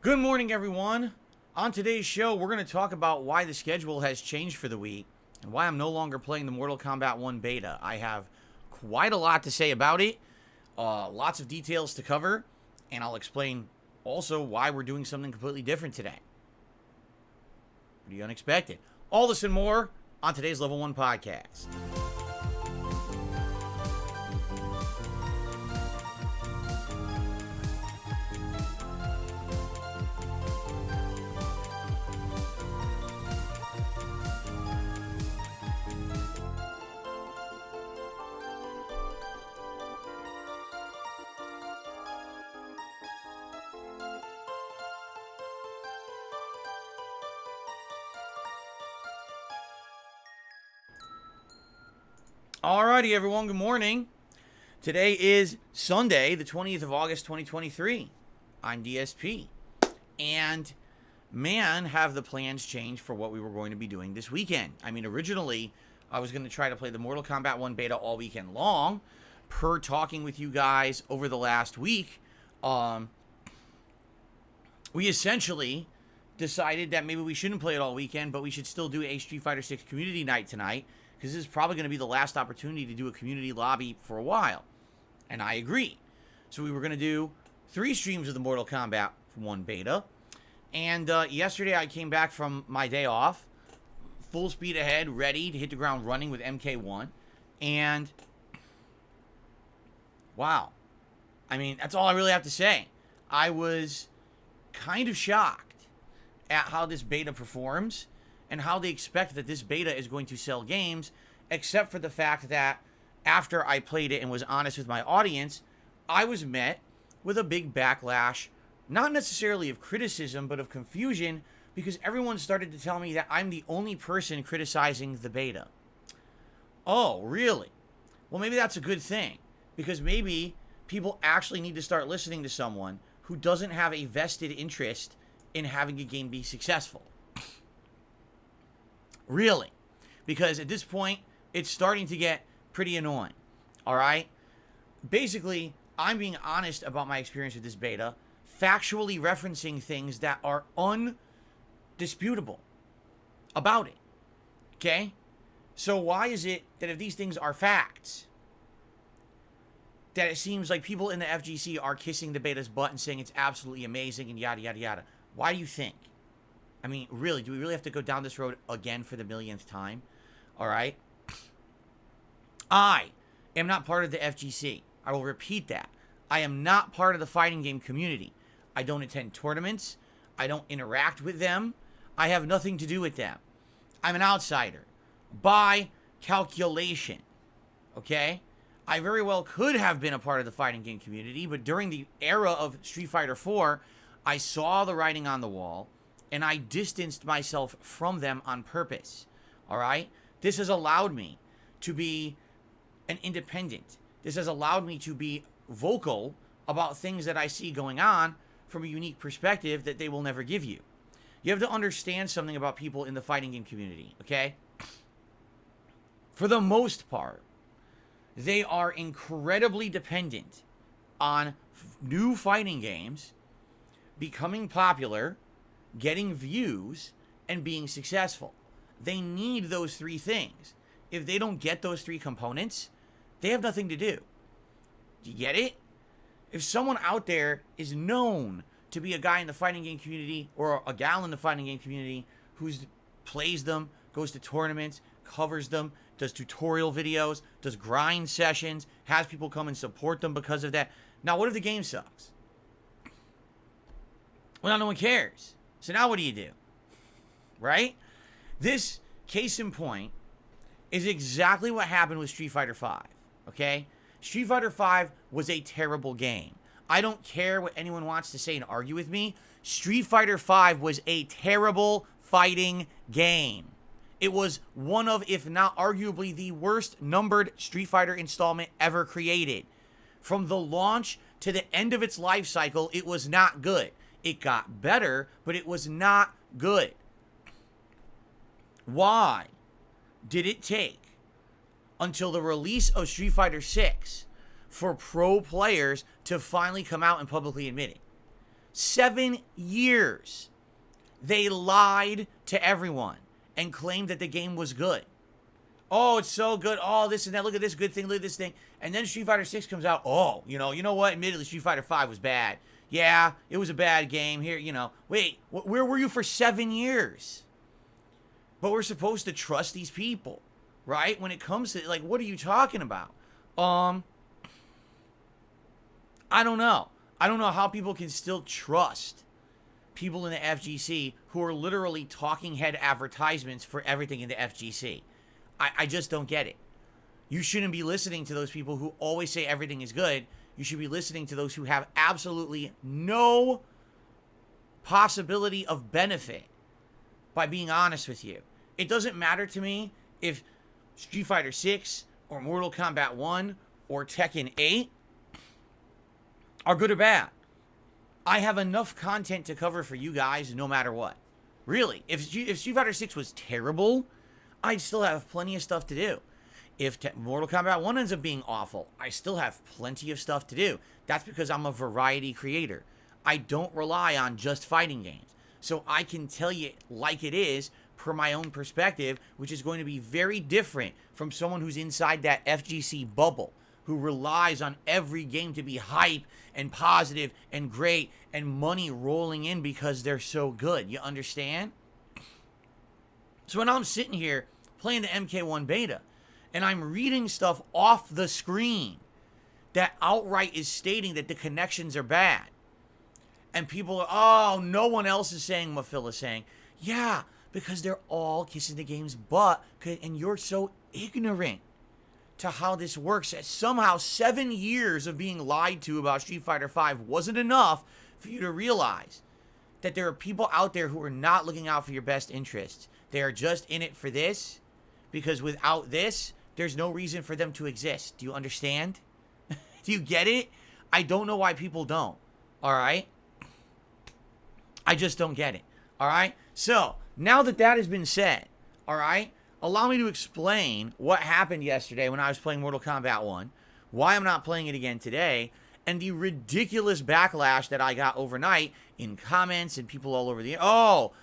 Good morning, everyone. On today's show, we're going to talk about why the schedule has changed for the week and why I'm no longer playing the Mortal Kombat 1 beta. I have quite a lot to say about it, lots of details to cover, and I'll explain also why we're doing something completely different today. Pretty unexpected. All this and more on today's Level 1 podcast. Alrighty, everyone, good morning. Today is Sunday, the 20th of August, 2023. I'm DSP. And, man, have the plans changed for what we were going to be doing this weekend. I mean, originally, I was going to try to play the Mortal Kombat 1 beta all weekend long. Per talking with you guys over the last week, we essentially decided that maybe we shouldn't play it all weekend, but we should still do a Street Fighter 6 community night tonight, because this is probably going to be the last opportunity to do a community lobby for a while. And I agree. So we were going to do 3 streams of the Mortal Kombat 1 beta. And yesterday I came back from my day off, full speed ahead, ready to hit the ground running with MK1. And, wow. I mean, that's all I really have to say. I was kind of shocked at how this beta performs and how they expect that this beta is going to sell games, except for the fact that after I played it and was honest with my audience, I was met with a big backlash, not necessarily of criticism, but of confusion, because everyone started to tell me that I'm the only person criticizing the beta. Oh, really? Well, maybe that's a good thing, because maybe people actually need to start listening to someone who doesn't have a vested interest in having a game be successful. Really. Because at this point, it's starting to get pretty annoying. Alright? Basically, I'm being honest about my experience with this beta, factually referencing things that are undisputable about it. Okay? So why is it that if these things are facts, that it seems like people in the FGC are kissing the beta's butt and saying it's absolutely amazing and yada, yada, yada? Why do you think? I mean, really, do we really have to go down this road again for the millionth time? All right? I am not part of the FGC. I will repeat that. I am not part of the fighting game community. I don't attend tournaments. I don't interact with them. I have nothing to do with them. I'm an outsider. By calculation. Okay? I very well could have been a part of the fighting game community, but during the era of Street Fighter 4, I saw the writing on the wall, and I distanced myself from them on purpose. All right? This has allowed me to be an independent. This has allowed me to be vocal about things that I see going on from a unique perspective that they will never give you. You have to understand something about people in the fighting game community, okay? For the most part, they are incredibly dependent on new fighting games becoming popular, getting views, and being successful. They need those 3 things. If they don't get those 3 components, they have nothing to do. Do you get it? If someone out there is known to be a guy in the fighting game community or a gal in the fighting game community who plays them, goes to tournaments, covers them, does tutorial videos, does grind sessions, has people come and support them because of that. Now, what if the game sucks? Well, now no one cares. So now what do you do? Right? This, case in point, is exactly what happened with Street Fighter V. Okay? Street Fighter V was a terrible game. I don't care what anyone wants to say and argue with me. Street Fighter V was a terrible fighting game. It was one of, if not arguably, the worst numbered Street Fighter installment ever created. From the launch to the end of its life cycle, it was not good. It got better, but it was not good. Why did it take until the release of Street Fighter 6 for pro players to finally come out and publicly admit it? 7 years. They lied to everyone and claimed that the game was good. Oh, it's so good. Oh, this and that. Look at this good thing. Look at this thing. And then Street Fighter 6 comes out. Oh, you know what? Admittedly, Street Fighter 5 was bad. Yeah, it was a bad game. Here, Wait, where were you for 7 years? But we're supposed to trust these people, right? When it comes to, like, what are you talking about? I don't know. I don't know how people can still trust people in the FGC who are literally talking head advertisements for everything in the FGC. I just don't get it. You shouldn't be listening to those people who always say everything is good. You should be listening to those who have absolutely no possibility of benefit by being honest with you. It doesn't matter to me if Street Fighter 6 or Mortal Kombat 1 or Tekken 8 are good or bad. I have enough content to cover for you guys no matter what. Really, if Street Fighter 6 was terrible, I'd still have plenty of stuff to do. If Mortal Kombat 1 ends up being awful, I still have plenty of stuff to do. That's because I'm a variety creator. I don't rely on just fighting games. So I can tell you like it is per my own perspective, which is going to be very different from someone who's inside that FGC bubble, who relies on every game to be hype and positive and great and money rolling in because they're so good. You understand? So when I'm sitting here playing the MK1 beta and I'm reading stuff off the screen that outright is stating that the connections are bad, and people are, oh, no one else is saying what Phil is saying. Yeah, because they're all kissing the game's butt, and you're so ignorant to how this works. That somehow 7 years of being lied to about Street Fighter V wasn't enough for you to realize that there are people out there who are not looking out for your best interests. They are just in it for this, because without this, there's no reason for them to exist. Do you understand? Do you get it? I don't know why people don't. All right? I just don't get it. All right? So, now that that has been said, all right, allow me to explain what happened yesterday when I was playing Mortal Kombat 1, why I'm not playing it again today, and the ridiculous backlash that I got overnight in comments and people all over the, oh,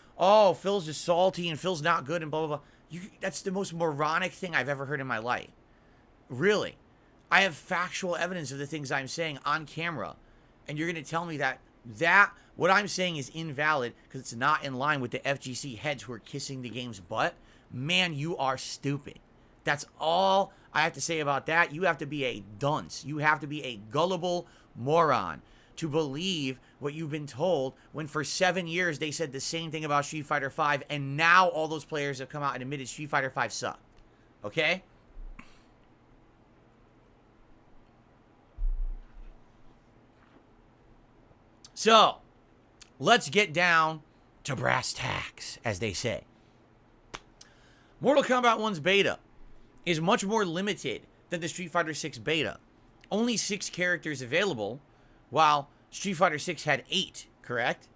Phil's just salty and Phil's not good and blah, blah, blah. That's the most moronic thing I've ever heard in my life. Really. I have factual evidence of the things I'm saying on camera, and you're going to tell me that what I'm saying is invalid because it's not in line with the FGC heads who are kissing the game's butt? Man, you are stupid. That's all I have to say about that. You have to be a dunce. You have to be a gullible moron to believe what you've been told when for 7 years they said the same thing about Street Fighter V, and now all those players have come out and admitted Street Fighter V sucked. Okay? So, let's get down to brass tacks, as they say. Mortal Kombat 1's beta is much more limited than the Street Fighter 6 beta. Only 6 characters available, while Street Fighter 6 had 8, correct?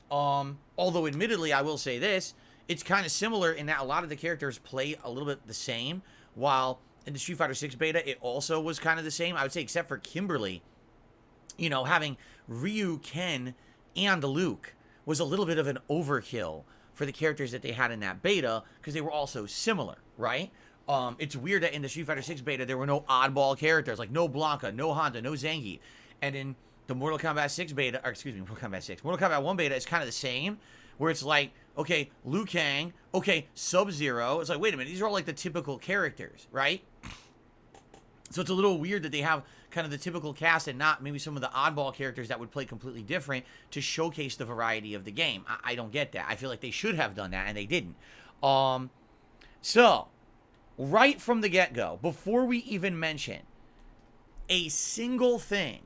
Although, admittedly, I will say this, it's kind of similar in that a lot of the characters play a little bit the same, while in the Street Fighter 6 beta, it also was kind of the same, I would say, except for Kimberly. You know, having Ryu, Ken, and Luke was a little bit of an overkill for the characters that they had in that beta, because they were all so similar, right? It's weird that in the Street Fighter 6 beta, there were no oddball characters, like no Blanca, no Honda, no Zangief. And in the Mortal Kombat 6 beta, or excuse me, Mortal Kombat 1 beta is kind of the same, where it's like, okay, Liu Kang, okay, Sub-Zero. It's like, wait a minute, these are all like the typical characters, right? So it's a little weird that they have kind of the typical cast and not maybe some of the oddball characters that would play completely different to showcase the variety of the game. I don't get that. I feel like they should have done that, and they didn't. So, right from the get-go, before we even mention a single thing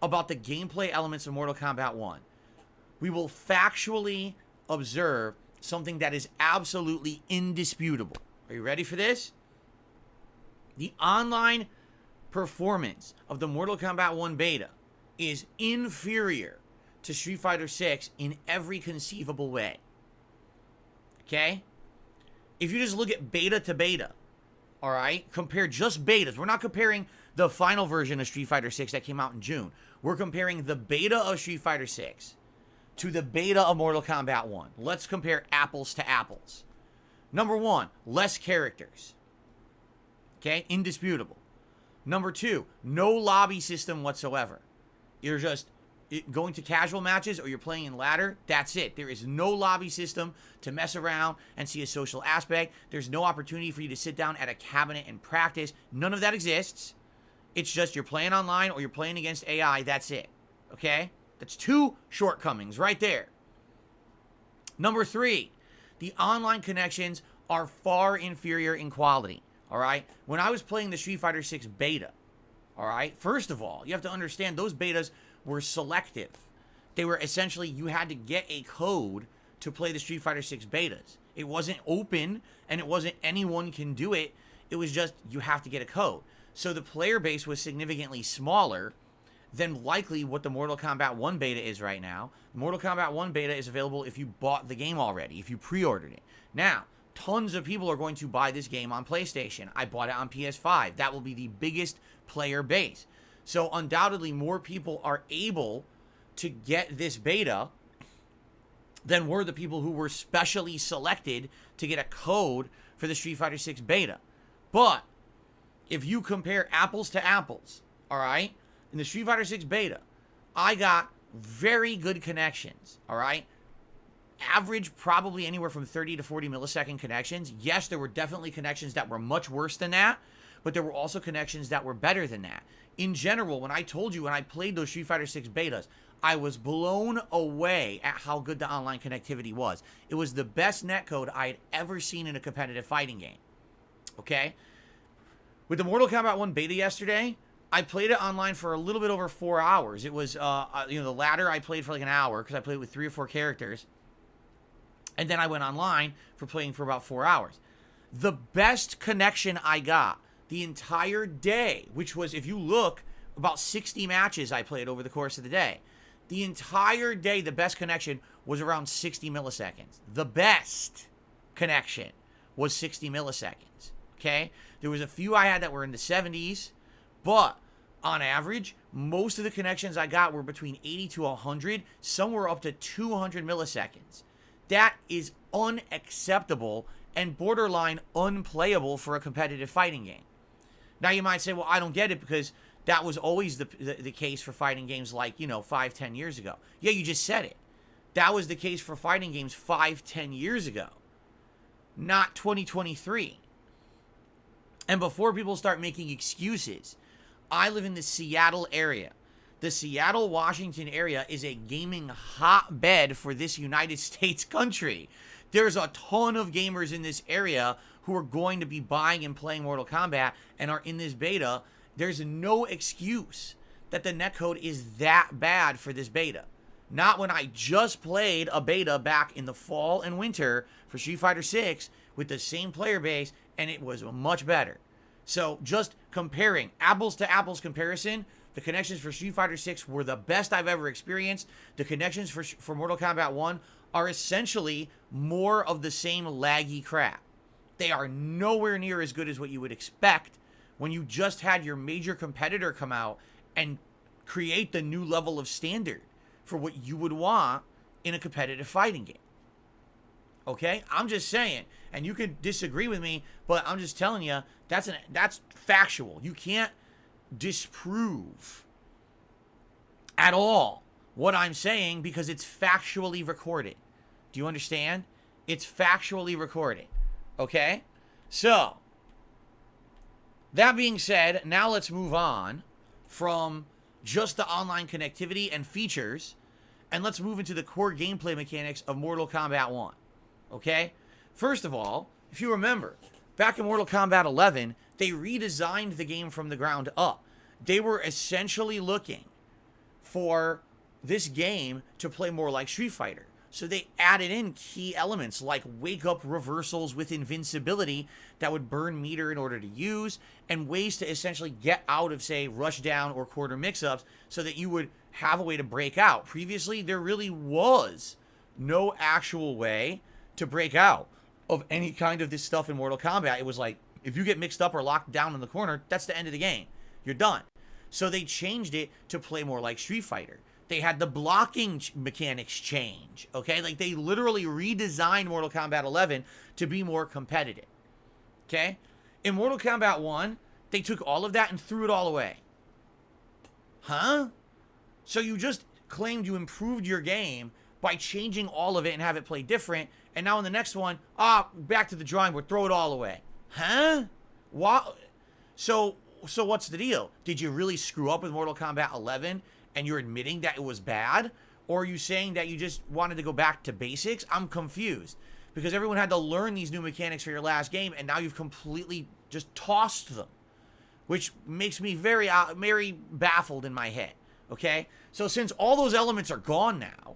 about the gameplay elements of Mortal Kombat 1, we will factually observe something that is absolutely indisputable. Are you ready for this? The online performance of the Mortal Kombat 1 beta is inferior to Street Fighter 6 in every conceivable way. Okay? If you just look at beta to beta, all right? Compare just betas. We're not comparing the final version of Street Fighter 6 that came out in June. We're comparing the beta of Street Fighter 6 to the beta of Mortal Kombat 1. Let's compare apples to apples. Number 1, less characters. Okay? Indisputable. Number 2, no lobby system whatsoever. You're just going to casual matches or you're playing in ladder. That's it. There is no lobby system to mess around and see a social aspect. There's no opportunity for you to sit down at a cabinet and practice. None of that exists. It's just you're playing online or you're playing against AI. That's it. Okay? That's 2 shortcomings right there. Number 3, the online connections are far inferior in quality. All right? When I was playing the Street Fighter 6 beta, all right, first of all, you have to understand those betas were selective. They were essentially, you had to get a code to play the Street Fighter 6 betas. It wasn't open, and it wasn't anyone can do it. It was just, you have to get a code. So the player base was significantly smaller than likely what the Mortal Kombat 1 beta is right now. Mortal Kombat 1 beta is available if you bought the game already, if you pre-ordered it. Now, tons of people are going to buy this game on PlayStation. I bought it on PS5. That will be the biggest player base. So undoubtedly more people are able to get this beta than were the people who were specially selected to get a code for the Street Fighter 6 beta. But if you compare apples to apples, all right, in the Street Fighter 6 beta, I got very good connections, all right? Average probably anywhere from 30 to 40 millisecond connections. Yes, there were definitely connections that were much worse than that, but there were also connections that were better than that. In general, when I told you when I played those Street Fighter 6 betas, I was blown away at how good the online connectivity was. It was the best netcode I had ever seen in a competitive fighting game. Okay? With the Mortal Kombat 1 beta yesterday, I played it online for a little bit over 4 hours. It was, the ladder I played for like an hour because I played with 3 or 4 characters. And then I went online for playing for about 4 hours. The best connection I got the entire day, which was, if you look, about 60 matches I played over the course of the day. The entire day, the best connection was around 60 milliseconds. The best connection was 60 milliseconds, okay? There was a few I had that were in the 70s, but on average, most of the connections I got were between 80 to 100, some were up to 200 milliseconds. That is unacceptable and borderline unplayable for a competitive fighting game. Now you might say, well, I don't get it because that was always the case for fighting games like, 5-10 years ago. Yeah, you just said it. That was the case for fighting games 5-10 years ago, not 2023. And before people start making excuses, I live in the Seattle area. The Seattle, Washington area is a gaming hotbed for this United States country. There's a ton of gamers in this area who are going to be buying and playing Mortal Kombat and are in this beta. There's no excuse that the netcode is that bad for this beta. Not when I just played a beta back in the fall and winter for Street Fighter 6 with the same player base, and it was much better. So just comparing, apples to apples comparison, the connections for Street Fighter 6 were the best I've ever experienced. The connections for Mortal Kombat 1 are essentially more of the same laggy crap. They are nowhere near as good as what you would expect when you just had your major competitor come out and create the new level of standard for what you would want in a competitive fighting game. Okay? I'm just saying, and you could disagree with me, but I'm just telling you, that's factual. You can't disprove at all what I'm saying because it's factually recorded. Do you understand? It's factually recorded. Okay? So, that being said, now let's move on from just the online connectivity and features, and let's move into the core gameplay mechanics of Mortal Kombat 1. Okay? First of all, if you remember, back in Mortal Kombat 11, they redesigned the game from the ground up. They were essentially looking for this game to play more like Street Fighter. So they added in key elements like wake-up reversals with invincibility that would burn meter in order to use, and ways to essentially get out of, say, rush down or quarter mix-ups so that you would have a way to break out. Previously, there really was no actual way to break out of any kind of this stuff in Mortal Kombat. It was like, if you get mixed up or locked down in the corner, that's the end of the game. You're done. So they changed it to play more like Street Fighter. They had the blocking mechanics change, okay? Like, they literally redesigned Mortal Kombat 11 to be more competitive, okay? In Mortal Kombat 1, they took all of that and threw it all away. Huh? So you just claimed you improved your game by changing all of it and have it play different, and now in the next one, back to the drawing board, throw it all away. Huh? What? So what's the deal? Did you really screw up with Mortal Kombat 11 and you're admitting that it was bad? Or are you saying that you just wanted to go back to basics? I'm confused. Because everyone had to learn these new mechanics for your last game, and now you've completely just tossed them. Which makes me very, very baffled in my head. Okay? So since all those elements are gone now,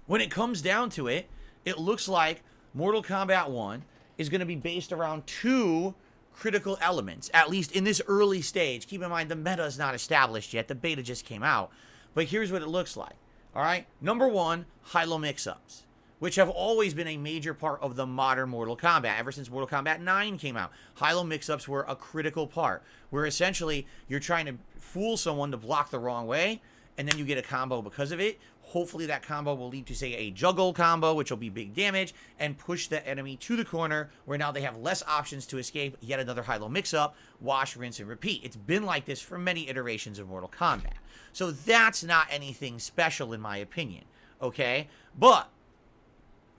when it comes down to it, it looks like Mortal Kombat 1 is going to be based around 2 critical elements, at least in this early stage. Keep in mind, the meta is not established yet. The beta just came out. But here's what it looks like. All right? Number 1, high-low mix-ups, which have always been a major part of the modern Mortal Kombat. Ever since Mortal Kombat 9 came out, high-low mix-ups were a critical part, where essentially you're trying to fool someone to block the wrong way, and then you get a combo because of it. Hopefully that combo will lead to, say, a juggle combo, which will be big damage, and push the enemy to the corner, where now they have less options to escape. Yet another high-low mix-up, wash, rinse, and repeat. It's been like this for many iterations of Mortal Kombat. So that's not anything special, in my opinion, okay? But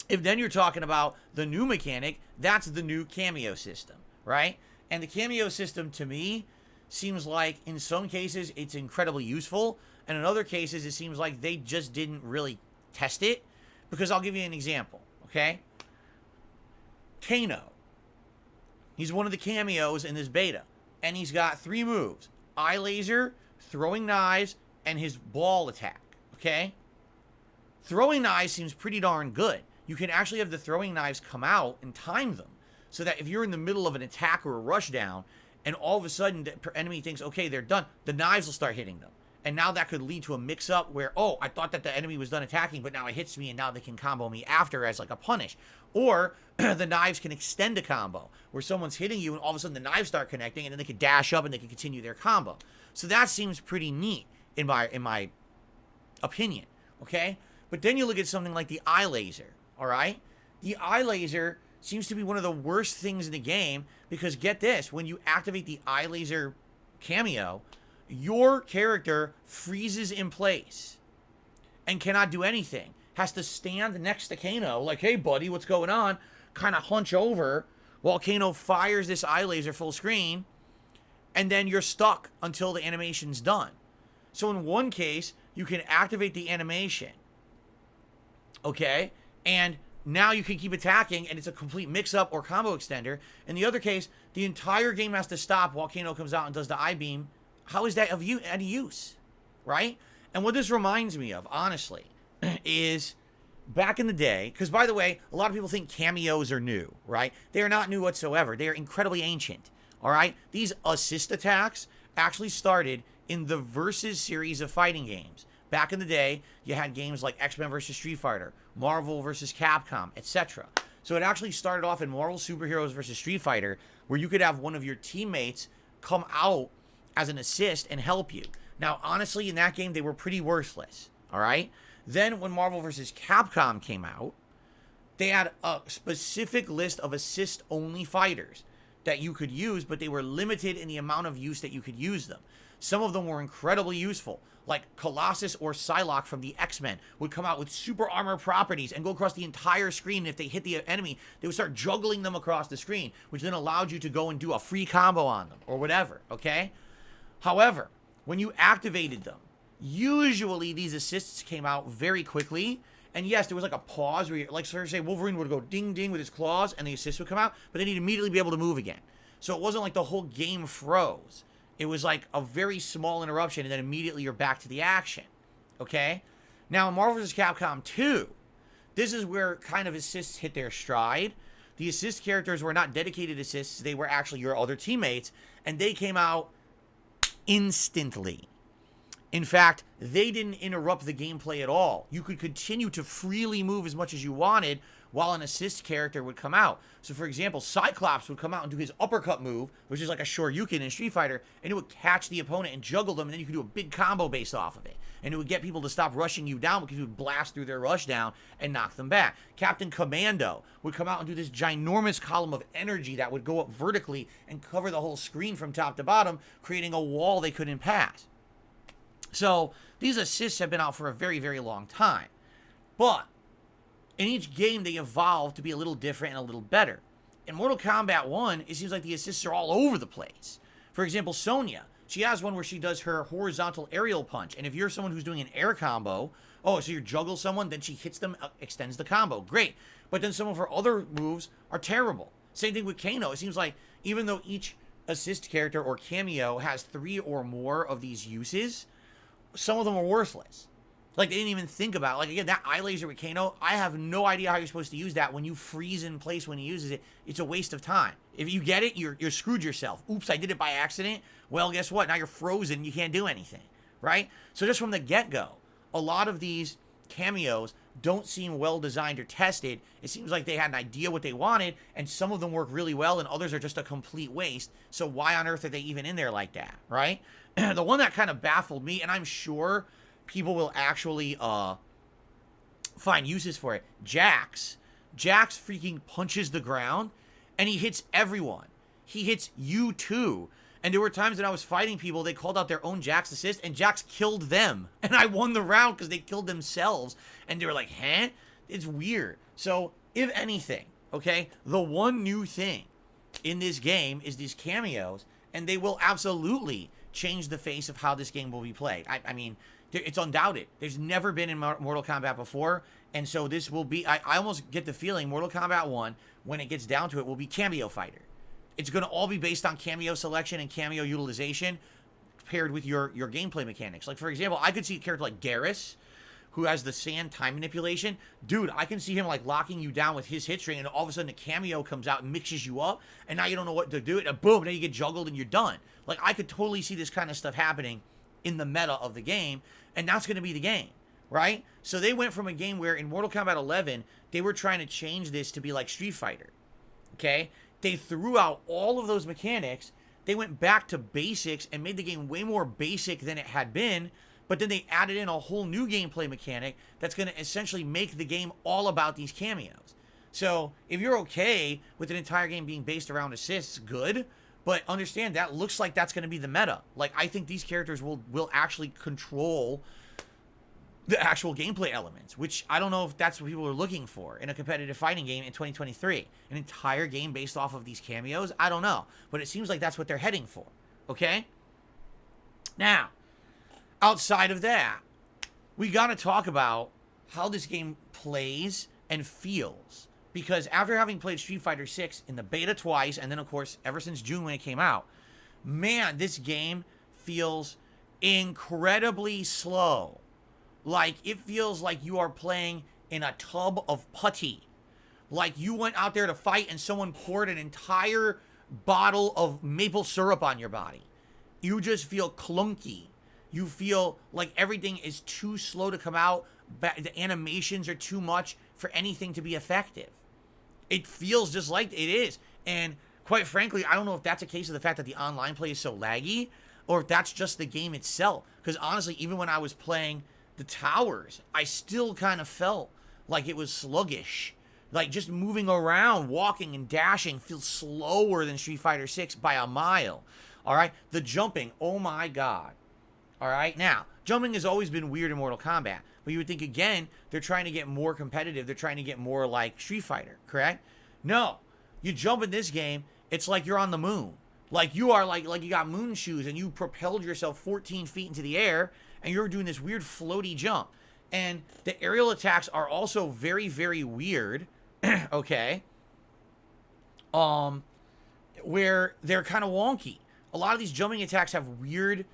if then you're talking about the new mechanic, that's the new cameo system, right? And the cameo system, to me, seems like in some cases it's incredibly useful, and in other cases it seems like they just didn't really test it. Because I'll give you an example, okay? Kano. He's one of the cameos in this beta, and he's got 3 moves: eye laser, throwing knives, and his ball attack, okay? Throwing knives seems pretty darn good. You can actually have the throwing knives come out and time them, so that if you're in the middle of an attack or a rush down, and all of a sudden the enemy thinks, okay, they're done, the knives will start hitting them. And now that could lead to a mix-up where, oh, I thought that the enemy was done attacking, but now it hits me, and now they can combo me after as like a punish. Or the knives can extend a combo, where someone's hitting you, and all of a sudden the knives start connecting, and then they can dash up, and they can continue their combo. So that seems pretty neat, in my opinion, okay? But then you look at something like the eye laser, all right? The eye laser seems to be one of the worst things in the game, because get this, when you activate the eye laser cameo, your character freezes in place and cannot do anything. Has to stand next to Kano, like, hey buddy, what's going on? Kind of hunch over while Kano fires this eye laser full screen, and then you're stuck until the animation's done. So in one case, you can activate the animation, okay? And now you can keep attacking, and it's a complete mix-up or combo extender. In the other case, the entire game has to stop while Kano comes out and does the eye beam. How is that of any use, right? And what this reminds me of, honestly, is back in the day, because by the way, a lot of people think cameos are new, right? They are not new whatsoever. They are incredibly ancient, all right? These assist attacks actually started in the Versus series of fighting games. Back in the day, you had games like X-Men vs. Street Fighter, Marvel vs. Capcom, etc. So it actually started off in Marvel Superheroes vs. Street Fighter, where you could have one of your teammates come out as an assist and help you. Now, honestly, in that game, they were pretty worthless, all right? Then when Marvel vs. Capcom came out, they had a specific list of assist-only fighters that you could use, but they were limited in the amount of use that you could use them. Some of them were incredibly useful, like Colossus or Psylocke from the X-Men would come out with super armor properties and go across the entire screen. And if they hit the enemy, they would start juggling them across the screen, which then allowed you to go and do a free combo on them or whatever, okay? However, when you activated them, usually these assists came out very quickly. And yes, there was like a pause where, like, so say Wolverine would go ding ding with his claws and the assist would come out, but then he'd immediately be able to move again. So it wasn't like the whole game froze. It was like a very small interruption, and then immediately you're back to the action, okay? Now, in Marvel vs. Capcom 2, this is where kind of assists hit their stride. The assist characters were not dedicated assists, they were actually your other teammates, and they came out instantly. In fact, they didn't interrupt the gameplay at all. You could continue to freely move as much as you wanted while an assist character would come out. So, for example, Cyclops would come out and do his uppercut move, which is like a Shoryuken in Street Fighter, and it would catch the opponent and juggle them, and then you could do a big combo based off of it. And it would get people to stop rushing you down because you would blast through their rush down and knock them back. Captain Commando would come out and do this ginormous column of energy that would go up vertically and cover the whole screen from top to bottom, creating a wall they couldn't pass. So, these assists have been out for a very, very long time. But, in each game, they evolve to be a little different and a little better. In Mortal Kombat 1, it seems like the assists are all over the place. For example, Sonya, she has one where she does her horizontal aerial punch. And if you're someone who's doing an air combo, oh, so you juggle someone, then she hits them, extends the combo. Great. But then some of her other moves are terrible. Same thing with Kano. It seems like even though each assist character or cameo has 3 or more of these uses, some of them are worthless. Like, they didn't even think about it. Like, again, that eye laser with Kano, I have no idea how you're supposed to use that. When you freeze in place when he uses it, it's a waste of time. If you get it, you're screwed yourself. Oops, I did it by accident. Well, guess what? Now you're frozen. You can't do anything, right? So just from the get-go, a lot of these cameos don't seem well designed or tested. It seems like they had an idea what they wanted, and some of them work really well, and others are just a complete waste. So why on earth are they even in there like that, right? The one that kind of baffled me, and I'm sure people will actually find uses for it. Jax freaking punches the ground, and he hits everyone. He hits you too. And there were times that I was fighting people, they called out their own Jax assist, and Jax killed them. And I won the round because they killed themselves. And they were like, huh? It's weird. So, if anything, okay, the one new thing in this game is these cameos, and they will absolutely change the face of how this game will be played. I mean, it's undoubted. There's never been in Mortal Kombat before, and so this will be, I almost get the feeling Mortal Kombat 1, when it gets down to it, will be cameo fighter. It's going to all be based on cameo selection and cameo utilization paired with your gameplay mechanics. Like, for example, I could see a character like Garrus, who has the sand time manipulation. Dude, I can see him, like, locking you down with his hit string, and all of a sudden a cameo comes out and mixes you up, and now you don't know what to do, and boom, now you get juggled and you're done. Like, I could totally see this kind of stuff happening in the meta of the game, and that's going to be the game, right? So they went from a game where in Mortal Kombat 11, they were trying to change this to be like Street Fighter, okay? They threw out all of those mechanics, they went back to basics and made the game way more basic than it had been, but then they added in a whole new gameplay mechanic that's going to essentially make the game all about these cameos. So if you're okay with an entire game being based around assists, good. But understand, that looks like that's going to be the meta. Like, I think these characters will actually control the actual gameplay elements, which I don't know if that's what people are looking for in a competitive fighting game in 2023. An entire game based off of these cameos? I don't know. But it seems like that's what they're heading for. Okay? Now, outside of that, we got to talk about how this game plays and feels. Because after having played Street Fighter 6 in the beta twice, and then, of course, ever since June when it came out, man, this game feels incredibly slow. Like, it feels like you are playing in a tub of putty. Like, you went out there to fight and someone poured an entire bottle of maple syrup on your body. You just feel clunky. You feel like everything is too slow to come out. The animations are too much for anything to be effective. It feels just like it is. And quite frankly, I don't know if that's a case of the fact that the online play is so laggy, or if that's just the game itself. Because honestly, even when I was playing the towers, I still kind of felt like it was sluggish. Like, just moving around, walking and dashing feels slower than Street Fighter 6 by a mile. Alright? The jumping, oh my god. Alright? Now, jumping has always been weird in Mortal Kombat. But you would think, again, they're trying to get more competitive. They're trying to get more like Street Fighter, correct? No. You jump in this game, it's like you're on the moon. Like, you are like you got moon shoes and you propelled yourself 14 feet into the air and you're doing this weird floaty jump. And the aerial attacks are also very, very weird, okay? Where they're kind of wonky. A lot of these jumping attacks have weird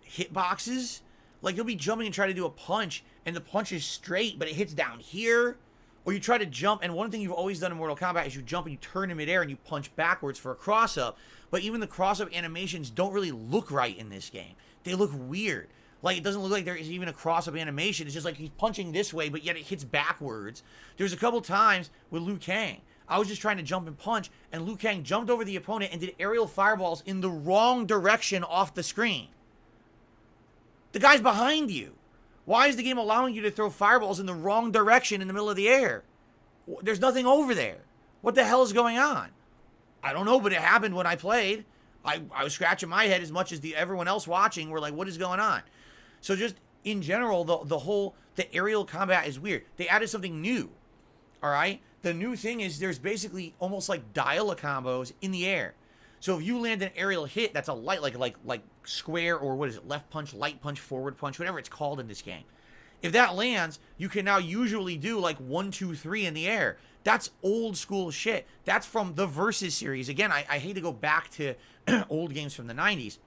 hitboxes. Like, you'll be jumping and try to do a punch, and the punch is straight, but it hits down here. Or you try to jump, and one thing you've always done in Mortal Kombat is you jump and you turn in midair and you punch backwards for a cross-up. But even the cross-up animations don't really look right in this game. They look weird. Like, it doesn't look like there is even a cross-up animation. It's just like he's punching this way, but yet it hits backwards. There's a couple times with Liu Kang. I was just trying to jump and punch, and Liu Kang jumped over the opponent and did aerial fireballs in the wrong direction off the screen. The guy's behind you. Why is the game allowing you to throw fireballs in the wrong direction in the middle of the air? There's nothing over there. What the hell is going on? I don't know, but it happened when I played. I was scratching my head as much as everyone else watching were like, what is going on? So just in general, the aerial combat is weird. They added something new, all right? The new thing is there's basically almost like dial combos in the air. So if you land an aerial hit, that's a light, like square, or what is it, left punch, light punch, forward punch, whatever it's called in this game. If that lands, you can now usually do like 1, 2, 3 in the air. That's old school shit. That's from the Versus series. Again, I hate to go back to old games from the 90s.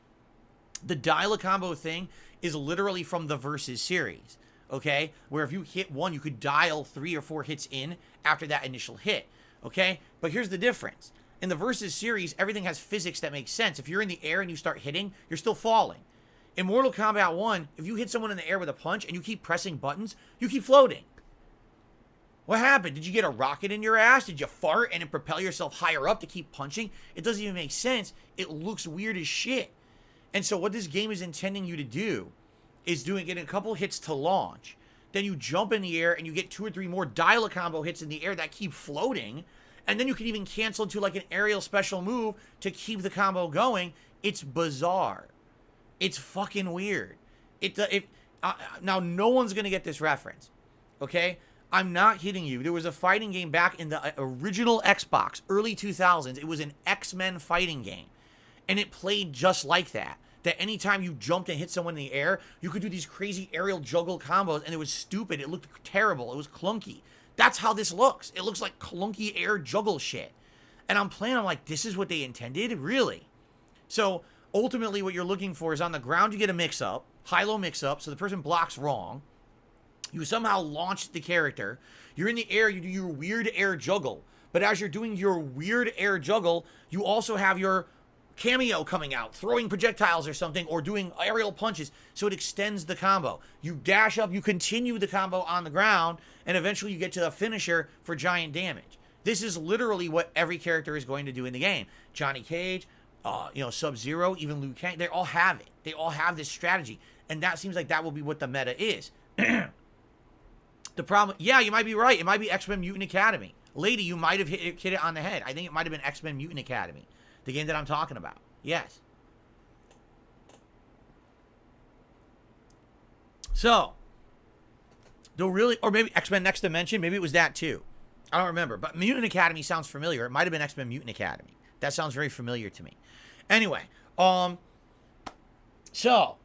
The dial-a-combo thing is literally from the Versus series, okay? Where if you hit one, you could dial 3 or 4 hits in after that initial hit, okay? But here's the difference. In the Versus series, everything has physics that makes sense. If you're in the air and you start hitting, you're still falling. In Mortal Kombat 1, if you hit someone in the air with a punch and you keep pressing buttons, you keep floating. What happened? Did you get a rocket in your ass? Did you fart and then propel yourself higher up to keep punching? It doesn't even make sense. It looks weird as shit. And so what this game is intending you to do is getting a couple hits to launch. Then you jump in the air and you get 2 or 3 more dial-a-combo hits in the air that keep floating. And then you can even cancel to like an aerial special move to keep the combo going. It's bizarre. It's fucking weird. Now, no one's going to get this reference, okay? I'm not kidding you. There was a fighting game back in the original Xbox, early 2000s. It was an X-Men fighting game, and it played just like that. That anytime you jumped and hit someone in the air, you could do these crazy aerial juggle combos, and it was stupid. It looked terrible. It was clunky. That's how this looks. It looks like clunky air juggle shit. And I'm like, this is what they intended? Really? So ultimately what you're looking for is on the ground you get a mix-up, high-low mix-up, so the person blocks wrong. You somehow launch the character. You're in the air, you do your weird air juggle. But as you're doing your weird air juggle, you also have your cameo coming out, throwing projectiles or something, or doing aerial punches, so it extends the combo. You dash up, you continue the combo on the ground, and eventually you get to the finisher for giant damage. This is literally what every character is going to do in the game. Johnny Cage, Sub-Zero, even Liu Kang, they all have it. They all have this strategy, and that seems like that will be what the meta is. The problem, yeah, you might be right. It might be X-Men Mutant Academy. Lady, you might have hit it on the head. I think it might have been X-Men Mutant Academy, the game that I'm talking about. Yes. So, or maybe X-Men Next Dimension, maybe it was that too. I don't remember, but Mutant Academy sounds familiar. It might have been X-Men Mutant Academy. That sounds very familiar to me. Anyway, so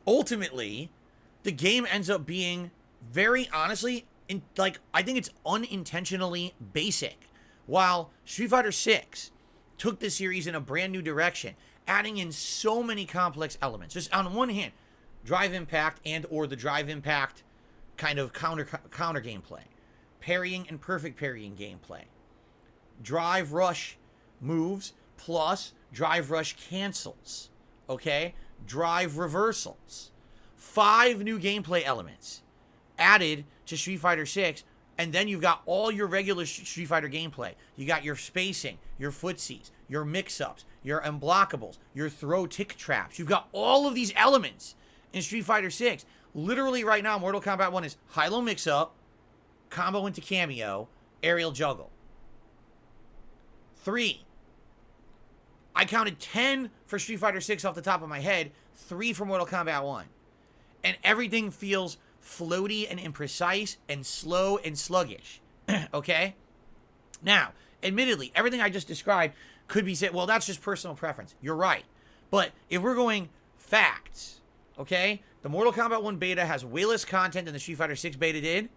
ultimately, the game ends up being very honestly, I think it's unintentionally basic. While Street Fighter 6 took the series in a brand new direction, adding in so many complex elements. Just on one hand, drive impact or the drive impact kind of counter gameplay, parrying and perfect parrying gameplay, drive rush moves plus drive rush cancels, okay? Drive reversals. 5 new gameplay elements added to Street Fighter 6, and then you've got all your regular Street Fighter gameplay. You got your spacing, your footsies, your mix-ups, your unblockables, your throw tick traps. You've got all of these elements in Street Fighter 6. Literally right now, Mortal Kombat 1 is high-low mix-up, combo into cameo, aerial juggle. 3. I counted 10 for Street Fighter 6 off the top of my head, 3 for Mortal Kombat 1. And everything feels floaty and imprecise and slow and sluggish. Okay? Now, admittedly, everything I just described could be said, well, that's just personal preference. You're right. But if we're going facts, okay, the Mortal Kombat 1 beta has way less content than the Street Fighter 6 beta did,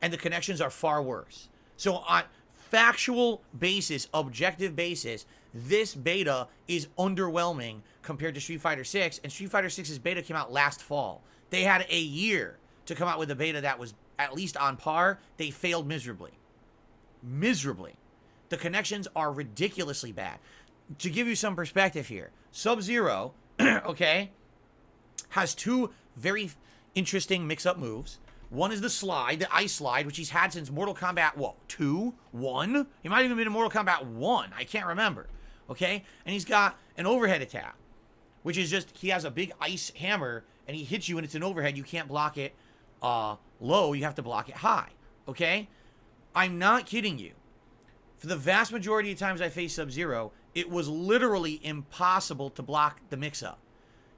and the connections are far worse. So on factual basis, objective basis, this beta is underwhelming compared to Street Fighter 6, and Street Fighter 6's beta came out last fall. They had a year to come out with a beta that was at least on par. They failed miserably. Miserably. The connections are ridiculously bad. To give you some perspective here, Sub-Zero, okay, has two very interesting mix-up moves. One is the slide, the ice slide, which he's had since Mortal Kombat, what, 2? 1? He might have even been in Mortal Kombat 1. I can't remember. Okay? And he's got an overhead attack, which is just, he has a big ice hammer, and he hits you, and it's an overhead. You can't block it low. You have to block it high. Okay? I'm not kidding you. For the vast majority of times I faced Sub-Zero, it was literally impossible to block the mix-up.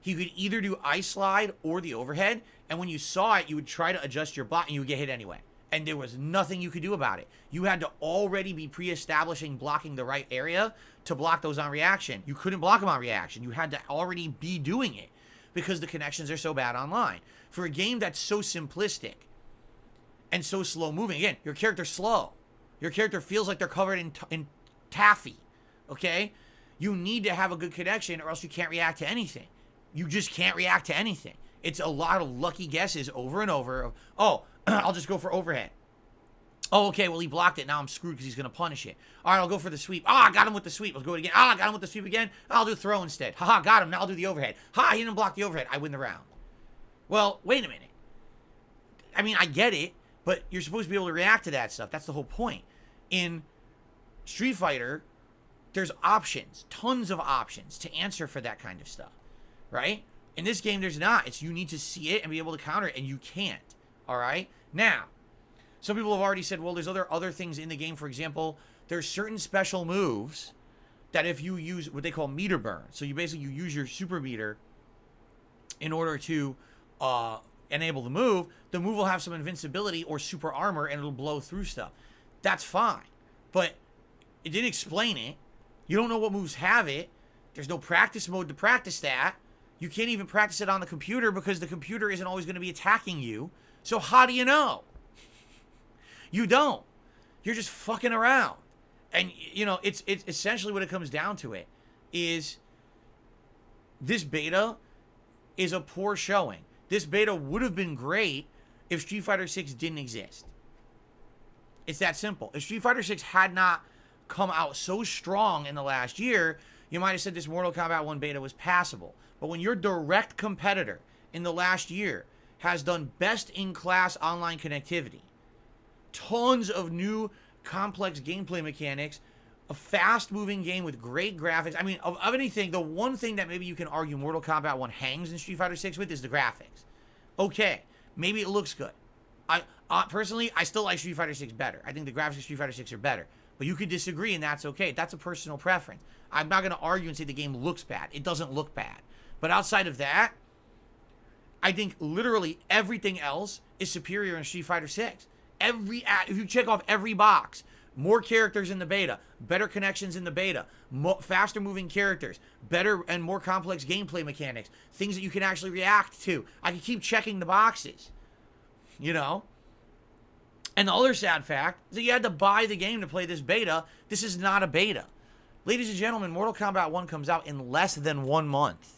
He could either do ice slide or the overhead, and when you saw it, you would try to adjust your block, and you would get hit anyway. And there was nothing you could do about it. You had to already be pre-establishing blocking the right area to block those on reaction. You couldn't block them on reaction. You had to already be doing it because the connections are so bad online. For a game that's so simplistic and so slow-moving, again, your character's slow. Your character feels like they're covered in taffy, okay? You need to have a good connection or else you can't react to anything. You just can't react to anything. It's a lot of lucky guesses over and over of, oh, I'll just go for overhead. Oh, okay, well, he blocked it. Now I'm screwed because he's going to punish it. All right, I'll go for the sweep. Ah, I got him with the sweep. Let's go again. Ah, I got him with the sweep again. I'll do throw instead. Haha, got him. Now I'll do the overhead. Ha, he didn't block the overhead. I win the round. Well, wait a minute. I mean, I get it, but you're supposed to be able to react to that stuff. That's the whole point. In Street Fighter, there's options, tons of options to answer for that kind of stuff, right? In this game, there's not. It's you need to see it and be able to counter it, and you can't, all right? Now, some people have already said, well, there's other things in the game. For example, there's certain special moves that if you use what they call meter burn, so you use your super meter in order to enable the move will have some invincibility or super armor, and it'll blow through stuff. That's fine, but it didn't explain it. You don't know what moves have it. There's no practice mode to practice that. You can't even practice it on the computer because the computer isn't always going to be attacking you. So how do you know? You don't. You're just fucking around. And, you know, it's essentially what it comes down to it is this beta is a poor showing. This beta would have been great if Street Fighter 6 didn't exist. It's that simple. If Street Fighter 6 had not come out so strong in the last year, you might have said this Mortal Kombat 1 beta was passable. But when your direct competitor in the last year has done best-in-class online connectivity, tons of new complex gameplay mechanics, a fast-moving game with great graphics. I mean, of anything, the one thing that maybe you can argue Mortal Kombat 1 hangs in Street Fighter 6 with is the graphics. Okay, maybe it looks good. Personally, I still like Street Fighter 6 better. I think the graphics of Street Fighter 6 are better. But you could disagree, and that's okay. That's a personal preference. I'm not going to argue and say the game looks bad. It doesn't look bad. But outside of that, I think literally everything else is superior in Street Fighter 6. If you check off every box, more characters in the beta, better connections in the beta, faster moving characters, better and more complex gameplay mechanics, things that you can actually react to. I can keep checking the boxes, you know? And the other sad fact is that you had to buy the game to play this beta. This is not a beta. Ladies and gentlemen, Mortal Kombat 1 comes out in less than 1 month.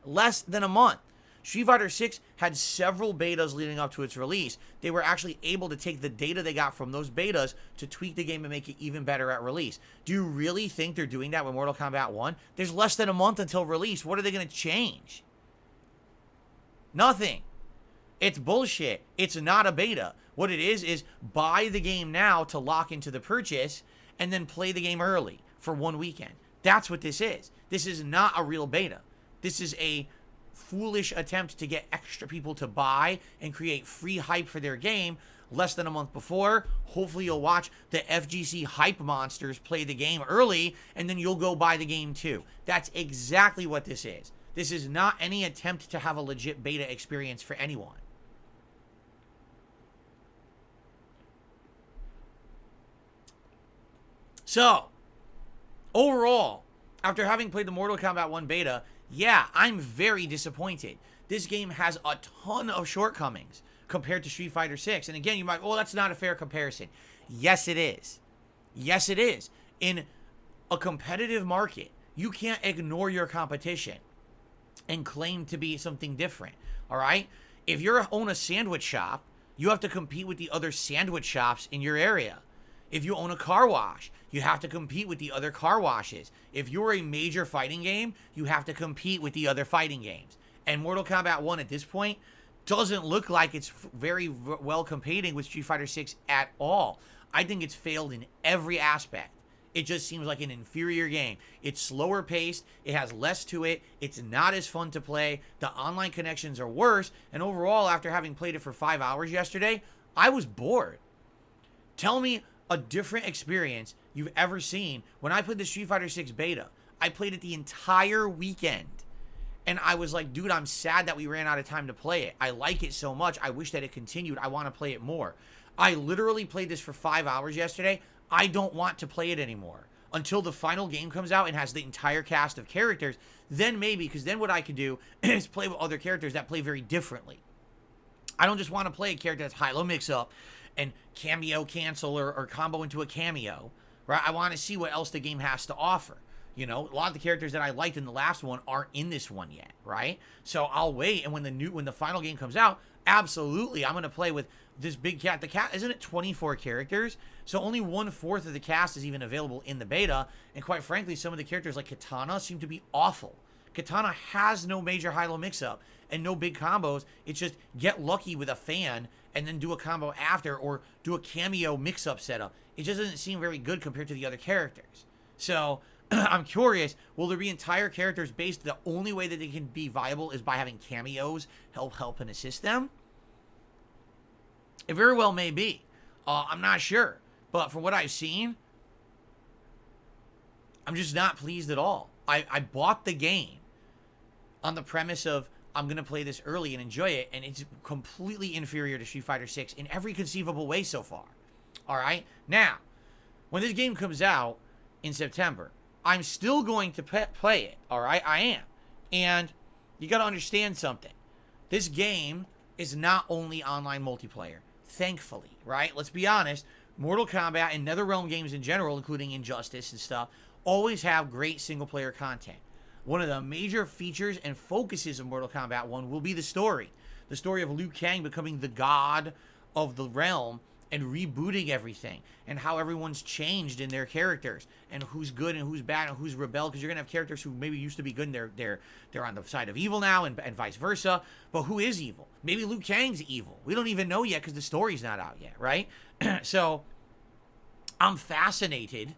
Less than a month. Street Fighter 6 had several betas leading up to its release. They were actually able to take the data they got from those betas to tweak the game and make it even better at release. Do you really think they're doing that with Mortal Kombat 1? There's less than a month until release. What are they going to change? Nothing. It's bullshit. It's not a beta. What it is buy the game now to lock into the purchase and then play the game early for 1 weekend. That's what this is. This is not a real beta. This is a foolish attempt to get extra people to buy and create free hype for their game less than a month before. Hopefully you'll watch the FGC hype monsters play the game early and then you'll go buy the game too. That's exactly what this is. This is not any attempt to have a legit beta experience for anyone. So, overall, after having played the Mortal Kombat 1 beta, yeah, I'm very disappointed. This game has a ton of shortcomings compared to Street Fighter 6. And again, you might, oh, that's not a fair comparison. Yes, it is. Yes, it is. In a competitive market, you can't ignore your competition and claim to be something different, all right? If you own a sandwich shop, you have to compete with the other sandwich shops in your area. If you own a car wash, you have to compete with the other car washes. If you're a major fighting game, you have to compete with the other fighting games. And Mortal Kombat 1 at this point doesn't look like it's very well competing with Street Fighter 6 at all. I think it's failed in every aspect. It just seems like an inferior game. It's slower paced. It has less to it. It's not as fun to play. The online connections are worse. And overall, after having played it for 5 hours yesterday, I was bored. Tell me a different experience you've ever seen. When I played the Street Fighter 6 beta, I played it the entire weekend. And I was like, dude, I'm sad that we ran out of time to play it. I like it so much. I wish that it continued. I want to play it more. I literally played this for 5 hours yesterday. I don't want to play it anymore until the final game comes out and has the entire cast of characters. Then maybe, because then what I could do is play with other characters that play very differently. I don't just want to play a character that's high-low mix-up and cameo cancel or combo into a cameo, right? I want to see what else the game has to offer. You know, a lot of the characters that I liked in the last one aren't in this one yet, right? So I'll wait, and when the final game comes out, absolutely, I'm going to play with this big cat. The cat, isn't it 24 characters? So only 1/4 of the cast is even available in the beta, and quite frankly, some of the characters like Katana seem to be awful. Katana has no major high-low mix-up and no big combos. It's just get lucky with a fan and then do a combo after, or do a cameo mix-up setup. It just doesn't seem very good compared to the other characters. So I'm curious, will there be entire characters based, the only way that they can be viable is by having cameos help and assist them? It very well may be. I'm not sure. But from what I've seen, I'm just not pleased at all. I bought the game on the premise of I'm going to play this early and enjoy it, and it's completely inferior to Street Fighter 6 in every conceivable way so far. All right? Now, when this game comes out in September, I'm still going to play it, all right? I am. And you got to understand something. This game is not only online multiplayer, thankfully, right? Let's be honest. Mortal Kombat and NetherRealm games in general, including Injustice and stuff, always have great single-player content. One of the major features and focuses of Mortal Kombat 1 will be the story. The story of Liu Kang becoming the god of the realm and rebooting everything, and how everyone's changed in their characters, and who's good and who's bad and who's rebel, because you're gonna have characters who maybe used to be good and they're on the side of evil now, and vice versa. But who is evil? Maybe Liu Kang's evil. We don't even know yet because the story's not out yet, right? So I'm fascinated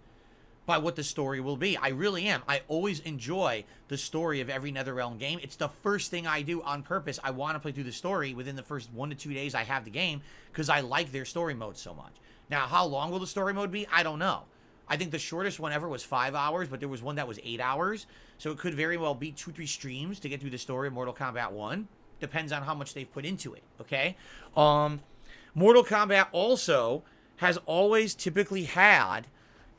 by what the story will be. I really am. I always enjoy the story of every NetherRealm game. It's the first thing I do on purpose. I want to play through the story within the first 1 to 2 days I have the game, because I like their story mode so much. Now, how long will the story mode be? I don't know. I think the shortest one ever was 5 hours, but there was one that was 8 hours. So it could very well be 2-3 streams to get through the story of Mortal Kombat 1. Depends on how much they've put into it, okay? Mortal Kombat also has always typically had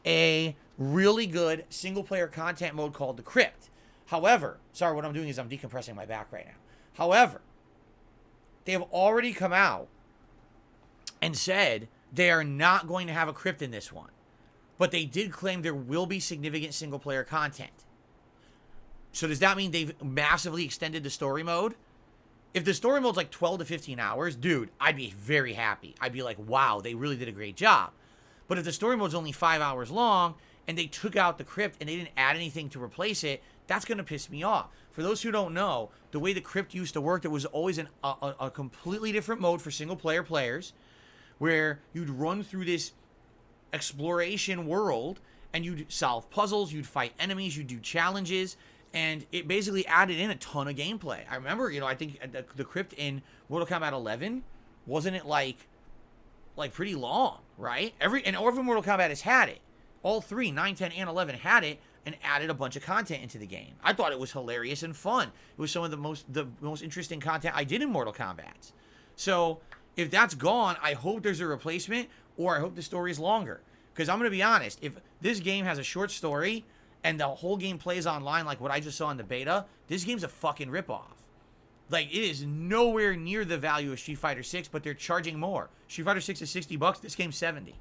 a really good single-player content mode called the Crypt. However, sorry, what I'm doing is I'm decompressing my back right now. However, they have already come out and said they are not going to have a Crypt in this one. But they did claim there will be significant single-player content. So does that mean they've massively extended the story mode? If the story mode's like 12 to 15 hours, dude, I'd be very happy. I'd be like, wow, they really did a great job. But if the story mode's only 5 hours long, and they took out the Crypt and they didn't add anything to replace it, that's going to piss me off. For those who don't know, the way the Crypt used to work, there was always a completely different mode for single-player players, where you'd run through this exploration world, and you'd solve puzzles, you'd fight enemies, you'd do challenges, and it basically added in a ton of gameplay. I remember, I think the Crypt in Mortal Kombat 11, wasn't it like pretty long, right? Every Mortal Kombat has had it. All 3, 9, 10, and 11 had it and added a bunch of content into the game. I thought it was hilarious and fun. It was some of the most interesting content I did in Mortal Kombat. So if that's gone, I hope there's a replacement, or I hope the story is longer. Because I'm going to be honest, if this game has a short story and the whole game plays online like what I just saw in the beta, this game's a fucking ripoff. Like, it is nowhere near the value of Street Fighter 6, but they're charging more. Street Fighter 6 is $60, this game's $70.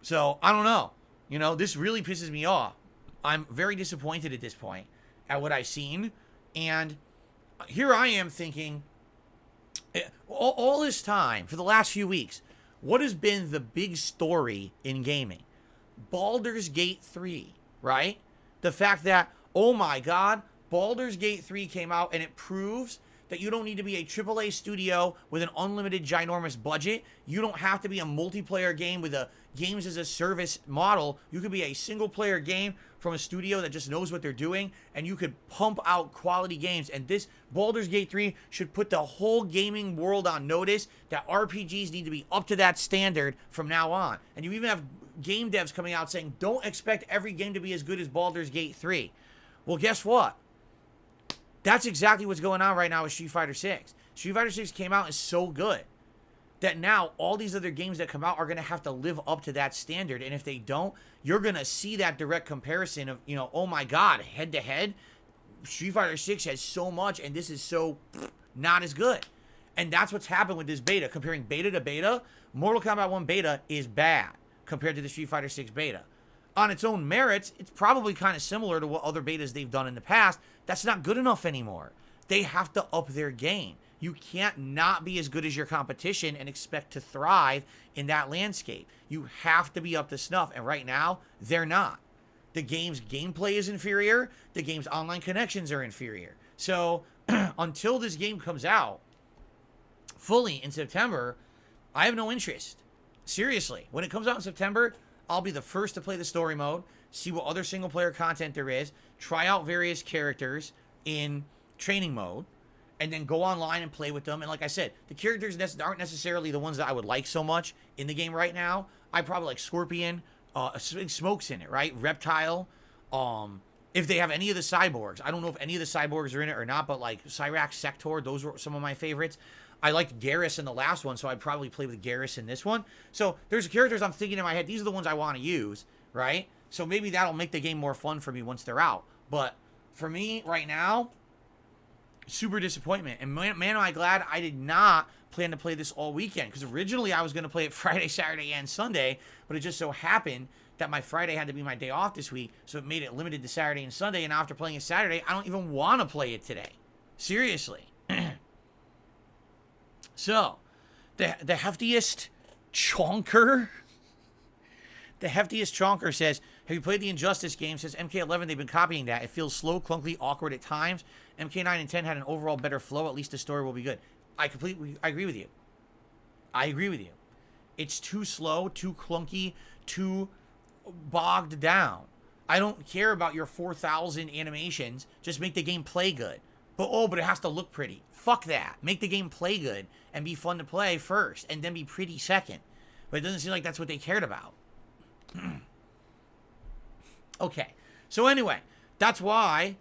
So, I don't know. This really pisses me off. I'm very disappointed at this point at what I've seen. And here I am thinking, all this time, for the last few weeks, what has been the big story in gaming? Baldur's Gate 3, right? The fact that, oh my God, Baldur's Gate 3 came out and it proves that you don't need to be a AAA studio with an unlimited ginormous budget. You don't have to be a multiplayer game with a games as a service model. You could be a single player game from a studio that just knows what they're doing, and you could pump out quality games. And this Baldur's Gate 3 should put the whole gaming world on notice that RPGs need to be up to that standard from now on. And you even have game devs coming out saying, don't expect every game to be as good as Baldur's Gate 3. Well, guess what? That's exactly what's going on right now with Street Fighter 6. Street Fighter 6 came out and is so good that now all these other games that come out are going to have to live up to that standard. And if they don't, you're going to see that direct comparison of, you know, oh my God, head to head, Street Fighter 6 has so much and this is so not as good. And that's what's happened with this beta. Comparing beta to beta, Mortal Kombat 1 beta is bad compared to the Street Fighter 6 beta. On its own merits, it's probably kind of similar to what other betas they've done in the past. That's not good enough anymore. They have to up their game. You can't not be as good as your competition and expect to thrive in that landscape. You have to be up to snuff, and right now, they're not. The game's gameplay is inferior. The game's online connections are inferior. So, until this game comes out fully in September, I have no interest. Seriously, when it comes out in September, I'll be the first to play the story mode, see what other single-player content there is, try out various characters in training mode, and then go online and play with them. And like I said, the characters aren't necessarily the ones that I would like so much in the game right now. I probably like Scorpion, Smoke's in it, right? Reptile, if they have any of the cyborgs. I don't know if any of the cyborgs are in it or not, but like Cyrax, Sector, those were some of my favorites. I liked Garrus in the last one, so I'd probably play with Garrus in this one. So there's characters I'm thinking in my head, these are the ones I want to use, right? So maybe that'll make the game more fun for me once they're out. But for me, right now, super disappointment. And man, am I glad I did not plan to play this all weekend. Because originally I was going to play it Friday, Saturday, and Sunday. But it just so happened that my Friday had to be my day off this week. So it made it limited to Saturday and Sunday. And after playing it Saturday, I don't even want to play it today. Seriously. So, the heftiest chonker... The heftiest chonker says, have you played the Injustice game? Says MK11, they've been copying that. It feels slow, clunky, awkward at times. MK9 and 10 had an overall better flow. At least the story will be good. I agree with you. I agree with you. It's too slow, too clunky, too bogged down. I don't care about your 4,000 animations. Just make the game play good. But it has to look pretty. Fuck that. Make the game play good and be fun to play first and then be pretty second. But it doesn't seem like that's what they cared about. Okay, so anyway, that's why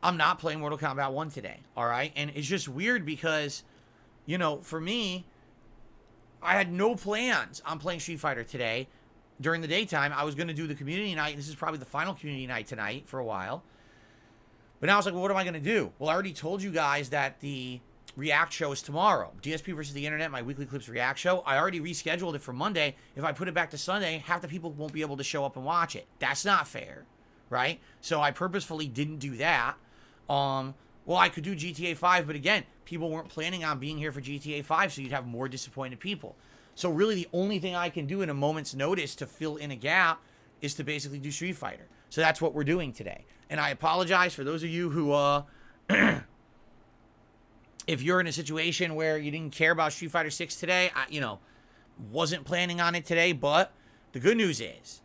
I'm not playing Mortal Kombat 1 today, alright? And it's just weird because, you know, for me, I had no plans on playing Street Fighter today. During the daytime, I was going to do the community night. This is probably the final community night tonight for a while. But now it's like, well, what am I going to do? Well, I already told you guys that the React show is tomorrow. DSP versus the Internet, my weekly clips React show. I already rescheduled it for Monday. If I put it back to Sunday, half the people won't be able to show up and watch it. That's not fair, right? So I purposefully didn't do that. Well, I could do GTA 5, but again, people weren't planning on being here for GTA 5, so you'd have more disappointed people. So really the only thing I can do in a moment's notice to fill in a gap is to basically do Street Fighter. So that's what we're doing today. And I apologize for those of you who, if you're in a situation where you didn't care about Street Fighter 6 today, wasn't planning on it today, but the good news is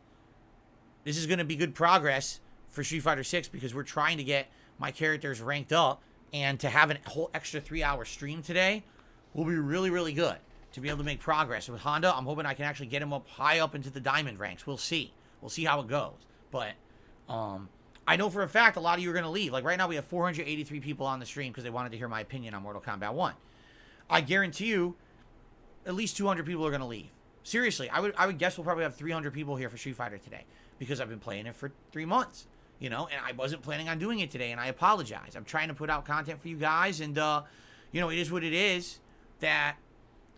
this is going to be good progress for Street Fighter 6 because we're trying to get my characters ranked up, and to have a whole extra 3-hour stream today will be really, really good to be able to make progress. With Honda, I'm hoping I can actually get him up high up into the diamond ranks. We'll see. We'll see how it goes. But I know for a fact a lot of you are going to leave. Like right now we have 483 people on the stream because they wanted to hear my opinion on Mortal Kombat 1. I guarantee you at least 200 people are going to leave. Seriously, I would guess we'll probably have 300 people here for Street Fighter today because I've been playing it for 3 months, and I wasn't planning on doing it today, and I apologize. I'm trying to put out content for you guys, and it is what it is. That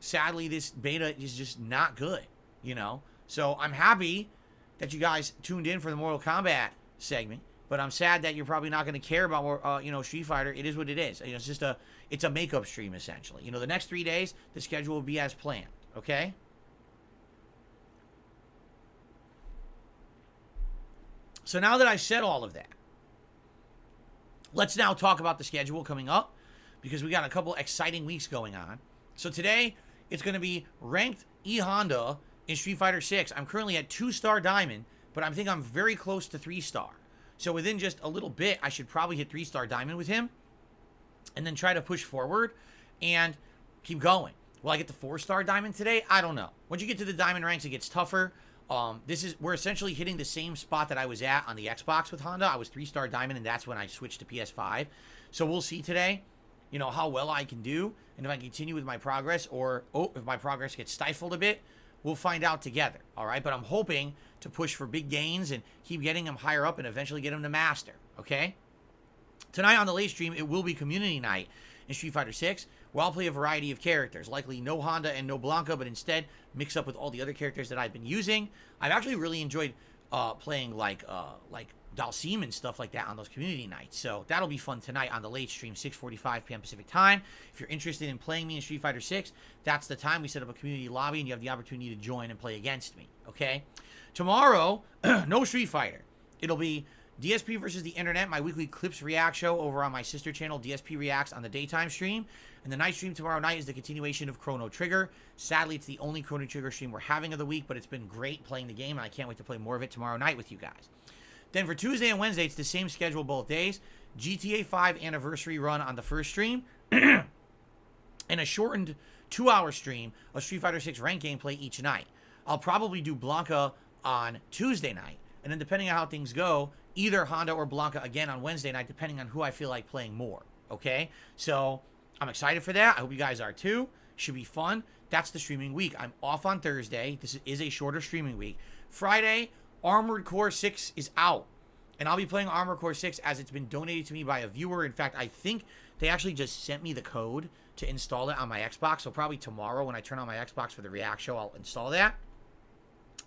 sadly this beta is just not good, So I'm happy that you guys tuned in for the Mortal Kombat segment. But I'm sad that you're probably not going to care about more, Street Fighter. It is what it is. It's a makeup stream, essentially. The next 3 days, the schedule will be as planned, okay? So now that I've said all of that, let's now talk about the schedule coming up, because we got a couple exciting weeks going on. So today, it's going to be ranked E Honda in Street Fighter 6. I'm currently at 2-star diamond, but I think I'm very close to 3-star. So within just a little bit, I should probably hit 3-star diamond with him, and then try to push forward and keep going. Will I get the 4-star diamond today? I don't know. Once you get to the diamond ranks, it gets tougher. We're essentially hitting the same spot that I was at on the Xbox with Honda. I was 3-star diamond, and that's when I switched to PS5. So we'll see today, how well I can do, and if I continue with my progress, or if my progress gets stifled a bit, we'll find out together, all right? But I'm hoping to push for big gains and keep getting them higher up and eventually get them to master, okay? Tonight on the late stream, it will be community night in Street Fighter 6, where I'll play a variety of characters. Likely no Honda and no Blanca, but instead mix up with all the other characters that I've been using. I've actually really enjoyed playing like Dalsim and stuff like that on those community nights. So that'll be fun tonight on the late stream, 6:45 p.m. Pacific time. If you're interested in playing me in Street Fighter 6, that's the time. We set up a community lobby, and you have the opportunity to join and play against me, okay? Tomorrow, no Street Fighter. It'll be DSP versus the Internet, my weekly clips react show over on my sister channel, DSP Reacts, on the daytime stream. And the night stream tomorrow night is the continuation of Chrono Trigger. Sadly, it's the only Chrono Trigger stream we're having of the week, but it's been great playing the game, and I can't wait to play more of it tomorrow night with you guys. Then for Tuesday and Wednesday, it's the same schedule both days. GTA 5 anniversary run on the first stream, and a shortened 2-hour stream of Street Fighter 6 ranked gameplay each night. I'll probably do Blanca on Tuesday night, and then depending on how things go, either Honda or Blanca again on Wednesday night, depending on who I feel like playing more, okay? So I'm excited for that. I hope you guys are too. Should be fun. That's the streaming week. I'm off on Thursday. This is a shorter streaming week. Friday, Armored Core 6 is out, and I'll be playing Armored Core 6 as it's been donated to me by a viewer. In fact, I think they actually just sent me the code to install it on my Xbox, so probably tomorrow when I turn on my Xbox for the React show, I'll install that,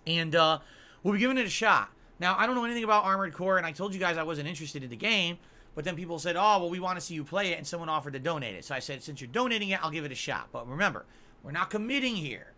and we'll be giving it a shot. Now, I don't know anything about Armored Core, and I told you guys I wasn't interested in the game, but then people said, oh, well, we want to see you play it, and someone offered to donate it. So I said, since you're donating it, I'll give it a shot. But remember, we're not committing here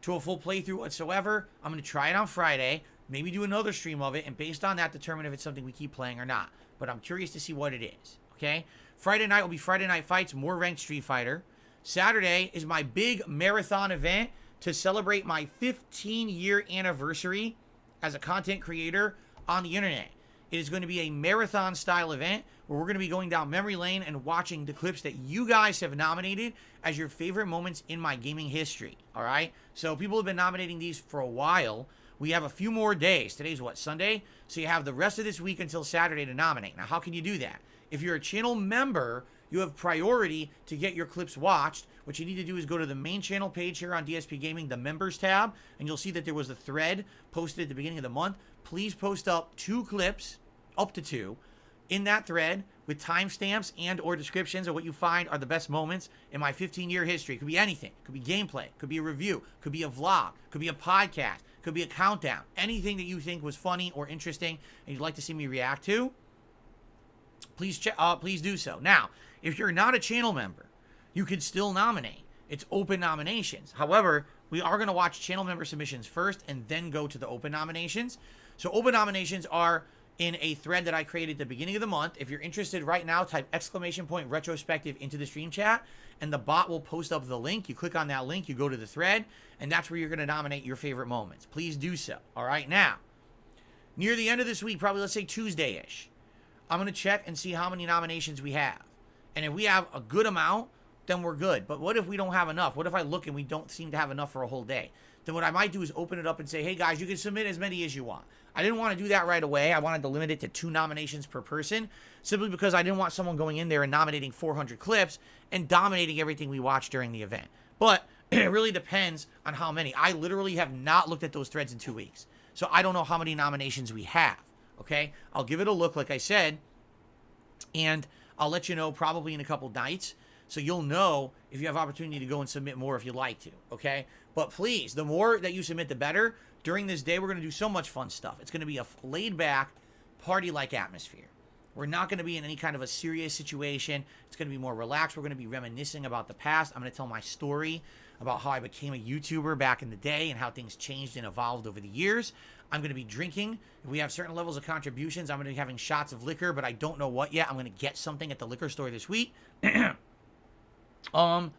to a full playthrough whatsoever. I'm going to try it on Friday, maybe do another stream of it, and based on that, determine if it's something we keep playing or not. But I'm curious to see what it is, okay? Friday night will be Friday Night Fights, more ranked Street Fighter. Saturday is my big marathon event to celebrate my 15-year anniversary as a content creator on the internet. It is going to be a marathon-style event where we're going to be going down memory lane and watching the clips that you guys have nominated as your favorite moments in my gaming history, all right? So people have been nominating these for a while. We have a few more days. Today's what, Sunday? So you have the rest of this week until Saturday to nominate. Now, how can you do that? If you're a channel member, you have priority to get your clips watched. What you need to do is go to the main channel page here on DSPGaming, the members tab, and you'll see that there was a thread posted at the beginning of the month. Please post up 2 clips, up to 2, in that thread with timestamps and or descriptions of what you find are the best moments in my 15-year history. It could be anything. It could be gameplay. It could be a review. It could be a vlog. It could be a podcast. It could be a countdown. Anything that you think was funny or interesting and you'd like to see me react to, please do so. Now, if you're not a channel member, you can still nominate. It's open nominations. However, we are going to watch channel member submissions first and then go to the open nominations. So open nominations are in a thread that I created at the beginning of the month. If you're interested right now, type !retrospective into the stream chat, and the bot will post up the link. You click on that link, you go to the thread, and that's where you're going to nominate your favorite moments. Please do so. All right, now, near the end of this week, probably let's say Tuesday-ish, I'm going to check and see how many nominations we have. And if we have a good amount, then we're good. But what if we don't have enough? What if I look and we don't seem to have enough for a whole day? Then what I might do is open it up and say, hey guys, you can submit as many as you want. I didn't want to do that right away. I wanted to limit it to 2 nominations per person, simply because I didn't want someone going in there and nominating 400 clips and dominating everything we watched during the event. But it really depends on how many. I literally have not looked at those threads in 2 weeks. So I don't know how many nominations we have. Okay? I'll give it a look, like I said, and I'll let you know probably in a couple nights. So you'll know if you have opportunity to go and submit more if you'd like to, okay? But please, the more that you submit, the better. During this day, we're going to do so much fun stuff. It's going to be a laid-back, party-like atmosphere. We're not going to be in any kind of a serious situation. It's going to be more relaxed. We're going to be reminiscing about the past. I'm going to tell my story about how I became a YouTuber back in the day and how things changed and evolved over the years. I'm going to be drinking. If we have certain levels of contributions, I'm going to be having shots of liquor, but I don't know what yet. I'm going to get something at the liquor store this week.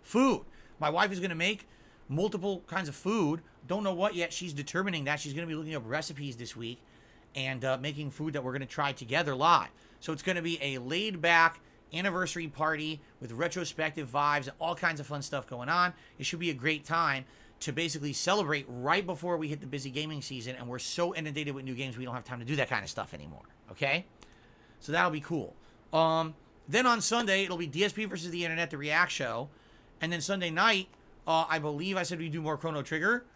Food. My wife is going to make multiple kinds of food. Don't know what yet. She's determining that. She's going to be looking up recipes this week and making food that we're going to try together live. So it's going to be a laid-back anniversary party with retrospective vibes and all kinds of fun stuff going on. It should be a great time to basically celebrate right before we hit the busy gaming season, and we're so inundated with new games we don't have time to do that kind of stuff anymore, okay? So that'll be cool. Then on Sunday, it'll be DSP versus the Internet, the React show. And then Sunday night, I believe I said we'd do more Chrono Trigger.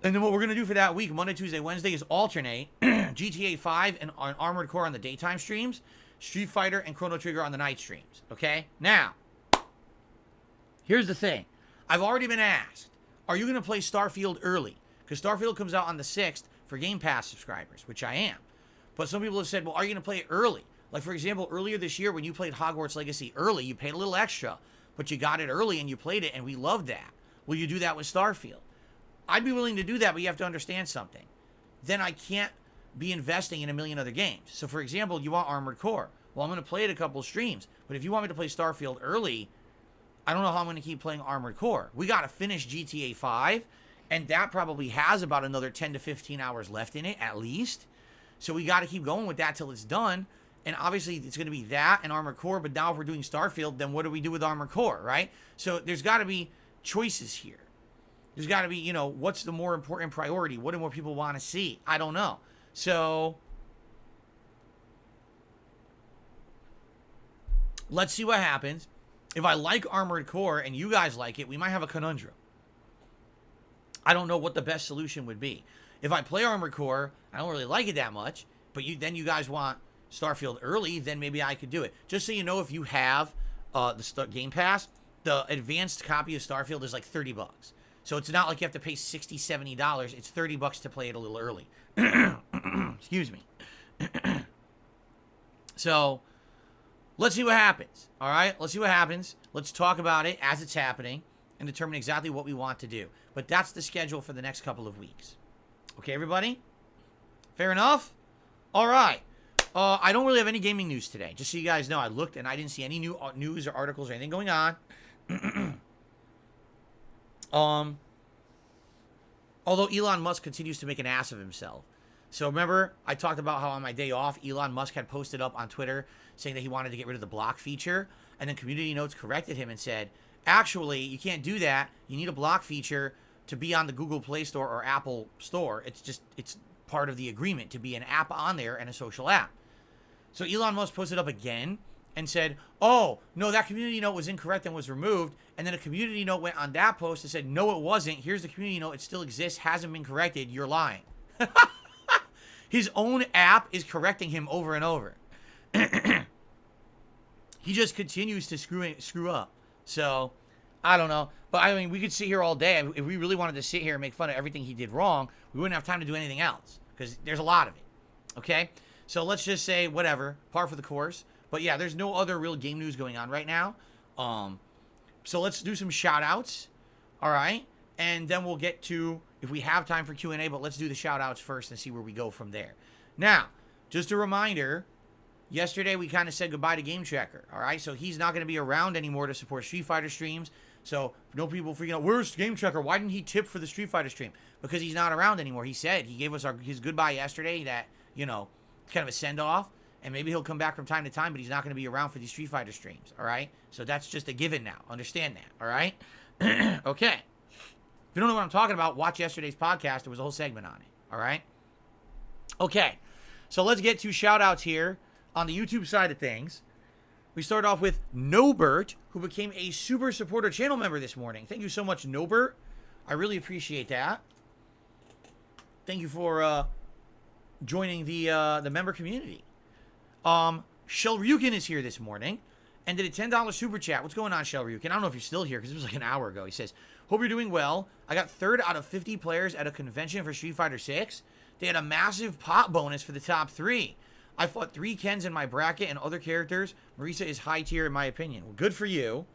And then what we're going to do for that week, Monday, Tuesday, Wednesday, is alternate GTA 5 and Armored Core on the daytime streams, Street Fighter and Chrono Trigger on the night streams, okay? Now, here's the thing. I've already been asked, are you going to play Starfield early? Because Starfield comes out on the 6th for Game Pass subscribers, which I am. But some people have said, well, are you going to play it early? Like, for example, earlier this year when you played Hogwarts Legacy early, you paid a little extra, but you got it early and you played it, and we loved that. Will you do that with Starfield? I'd be willing to do that, but you have to understand something. Then I can't be investing in a million other games. So, for example, you want Armored Core. Well, I'm going to play it a couple streams, but if you want me to play Starfield early, I don't know how I'm going to keep playing Armored Core. We got to finish GTA 5, and that probably has about another 10 to 15 hours left in it, at least. So we got to keep going with that till it's done. And obviously, it's going to be that and Armored Core, but now if we're doing Starfield, then what do we do with Armored Core, right? So there's got to be choices here. There's got to be, what's the more important priority? What do more people want to see? I don't know. So let's see what happens. If I like Armored Core and you guys like it, we might have a conundrum. I don't know what the best solution would be. If I play Armored Core, I don't really like it that much, but then you guys want Starfield early, then maybe I could do it. Just so you know, if you have the Game Pass, the advanced copy of Starfield is like $30. So it's not like you have to pay $60, $70. It's $30 to play it a little early. Excuse me. So let's see what happens. All right, let's see what happens. Let's talk about it as it's happening and determine exactly what we want to do. But that's the schedule for the next couple of weeks. Okay, everybody? Fair enough? All right. I don't really have any gaming news today. Just so you guys know, I looked and I didn't see any new news or articles or anything going on. Although Elon Musk continues to make an ass of himself. So remember, I talked about how on my day off, Elon Musk had posted up on Twitter saying that he wanted to get rid of the block feature. And then Community Notes corrected him and said, actually, you can't do that. You need a block feature to be on the Google Play Store or Apple Store. It's part of the agreement to be an app on there and a social app. So Elon Musk posted up again and said, oh, no, that community note was incorrect and was removed. And then a community note went on that post and said, no, it wasn't. Here's the community note. It still exists. Hasn't been corrected. You're lying. His own app is correcting him over and over. He just continues to screw up. So, I don't know. But, I mean, we could sit here all day. If we really wanted to sit here and make fun of everything he did wrong, we wouldn't have time to do anything else. Because there's a lot of it. Okay? So, let's just say, whatever. Par for the course. But, yeah, there's no other real game news going on right now. So, let's do some shout-outs. All right? And then we'll get to, if we have time for Q&A, but let's do the shout-outs first and see where we go from there. Now, just a reminder, yesterday we kind of said goodbye to Game Checker, all right? So he's not going to be around anymore to support Street Fighter streams. So no people freaking out, where's Game Checker? Why didn't he tip for the Street Fighter stream? Because he's not around anymore. He said, he gave us his goodbye yesterday that, kind of a send-off. And maybe he'll come back from time to time, but he's not going to be around for these Street Fighter streams, all right? So that's just a given now. Understand that, all right? Okay. If you don't know what I'm talking about, watch yesterday's podcast. There was a whole segment on it, all right? Okay, so let's get to shout-outs here on the YouTube side of things. We start off with Nobert, who became a super supporter channel member this morning. Thank you so much, Nobert. I really appreciate that. Thank you for joining the member community. Shell Ryukin is here this morning and did a $10 super chat. What's going on, Shell Ryukin? I don't know if you're still here because it was like an hour ago. He says, Hope you're doing well. I got 3rd out of 50 players at a convention for Street Fighter 6. They had a massive pot bonus for the top 3. I fought 3 Kens in my bracket and other characters. Marisa is high tier in my opinion. Well, good for you.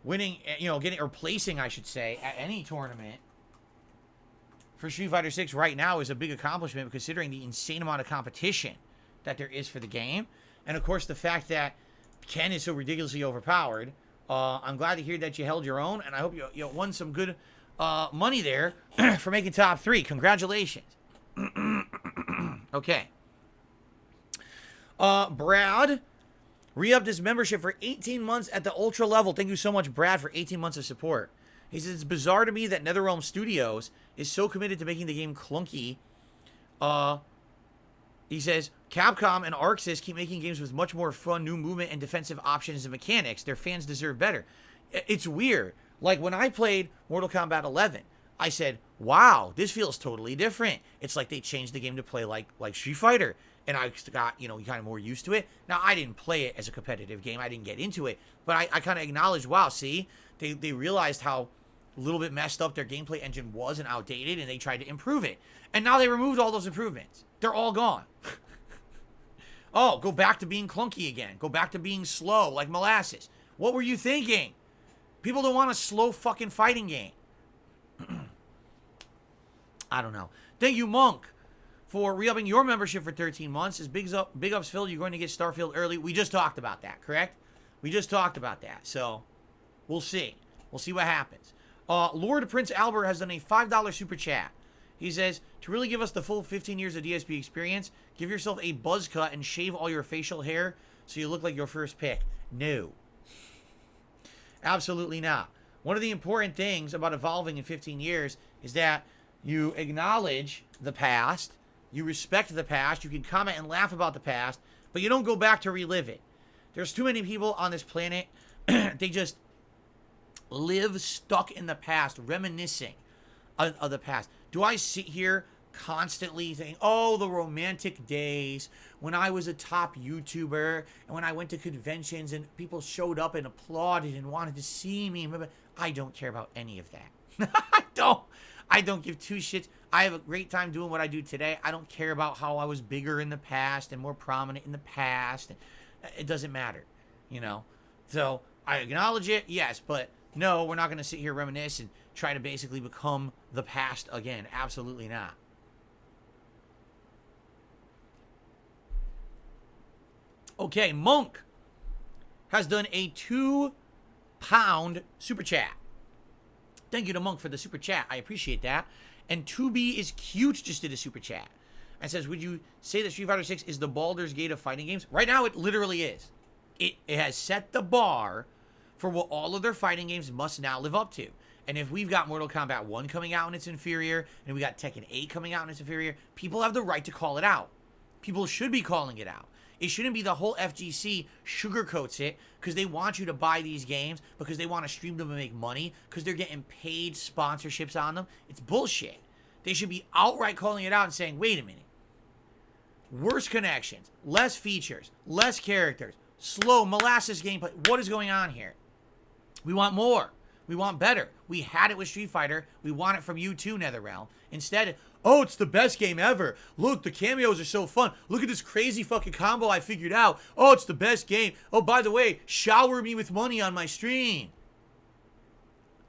Winning, you know, getting, or placing, I should say, at any tournament for Street Fighter 6 right now is a big accomplishment considering the insane amount of competition that there is for the game. And, of course, the fact that Ken is so ridiculously overpowered. I'm glad to hear that you held your own, and I hope you won some good money there for making top 3. Congratulations. Okay. Brad re-upped his membership for 18 months at the Ultra level. Thank you so much, Brad, for 18 months of support. He says, it's bizarre to me that NetherRealm Studios is so committed to making the game clunky. He says, Capcom and ArcSys keep making games with much more fun, new movement, and defensive options and mechanics. Their fans deserve better. It's weird. Like, when I played Mortal Kombat 11, I said, wow, this feels totally different. It's like they changed the game to play like Street Fighter. And I got, you know, kind of more used to it. Now, I didn't play it as a competitive game. I didn't get into it. But I kind of acknowledged, wow, see, they realized how a little bit messed up their gameplay engine was and outdated, and they tried to improve it. And now they removed all those improvements. They're all gone. Oh, go back to being clunky again. Go back to being slow like molasses. What were you thinking? People don't want a slow fucking fighting game. I don't know. Thank you, Monk, for re-upping your membership for 13 months. Is big ups, Phil. You're going to get Starfield early. We just talked about that, correct? We just talked about that. So, we'll see. We'll see what happens. Lord Prince Albert has done a $5 super chat. He says, to really give us the full 15 years of DSP experience, give yourself a buzz cut and shave all your facial hair so you look like your first pick. No. Absolutely not. One of the important things about evolving in 15 years is that you acknowledge the past, you respect the past, you can comment and laugh about the past, but you don't go back to relive it. There's too many people on this planet, they just live stuck in the past, reminiscing of the past. Do I sit here constantly saying, oh, the romantic days when I was a top YouTuber and when I went to conventions and people showed up and applauded and wanted to see me? I don't care about any of that. I don't give two shits. I have a great time doing what I do today. I don't care about how I was bigger in the past and more prominent in the past. It doesn't matter, you know? So I acknowledge it, yes, but no, we're not going to sit here reminisce and try to basically become the past again. Absolutely not. Okay, Monk has done a £2 super chat. Thank you to Monk for the super chat. I appreciate that. And 2B is cute just did a super chat. And says, would you say that Street Fighter 6 is the Baldur's Gate of fighting games? Right now, it literally is. It has set the bar for what all of their fighting games must now live up to. And if we've got Mortal Kombat 1 coming out and it's inferior, and we got Tekken 8 coming out and it's inferior, people have the right to call it out. People should be calling it out. It shouldn't be the whole FGC sugarcoats it because they want you to buy these games, because they want to stream them and make money, because they're getting paid sponsorships on them. It's bullshit. They should be outright calling it out and saying, wait a minute. Worse connections, less features, less characters, slow molasses gameplay. What is going on here? We want more. We want better. We had it with Street Fighter. We want it from you too, NetherRealm. Instead, oh, it's the best game ever. Look, the cameos are so fun. Look at this crazy fucking combo I figured out. Oh, it's the best game. Oh, by the way, shower me with money on my stream.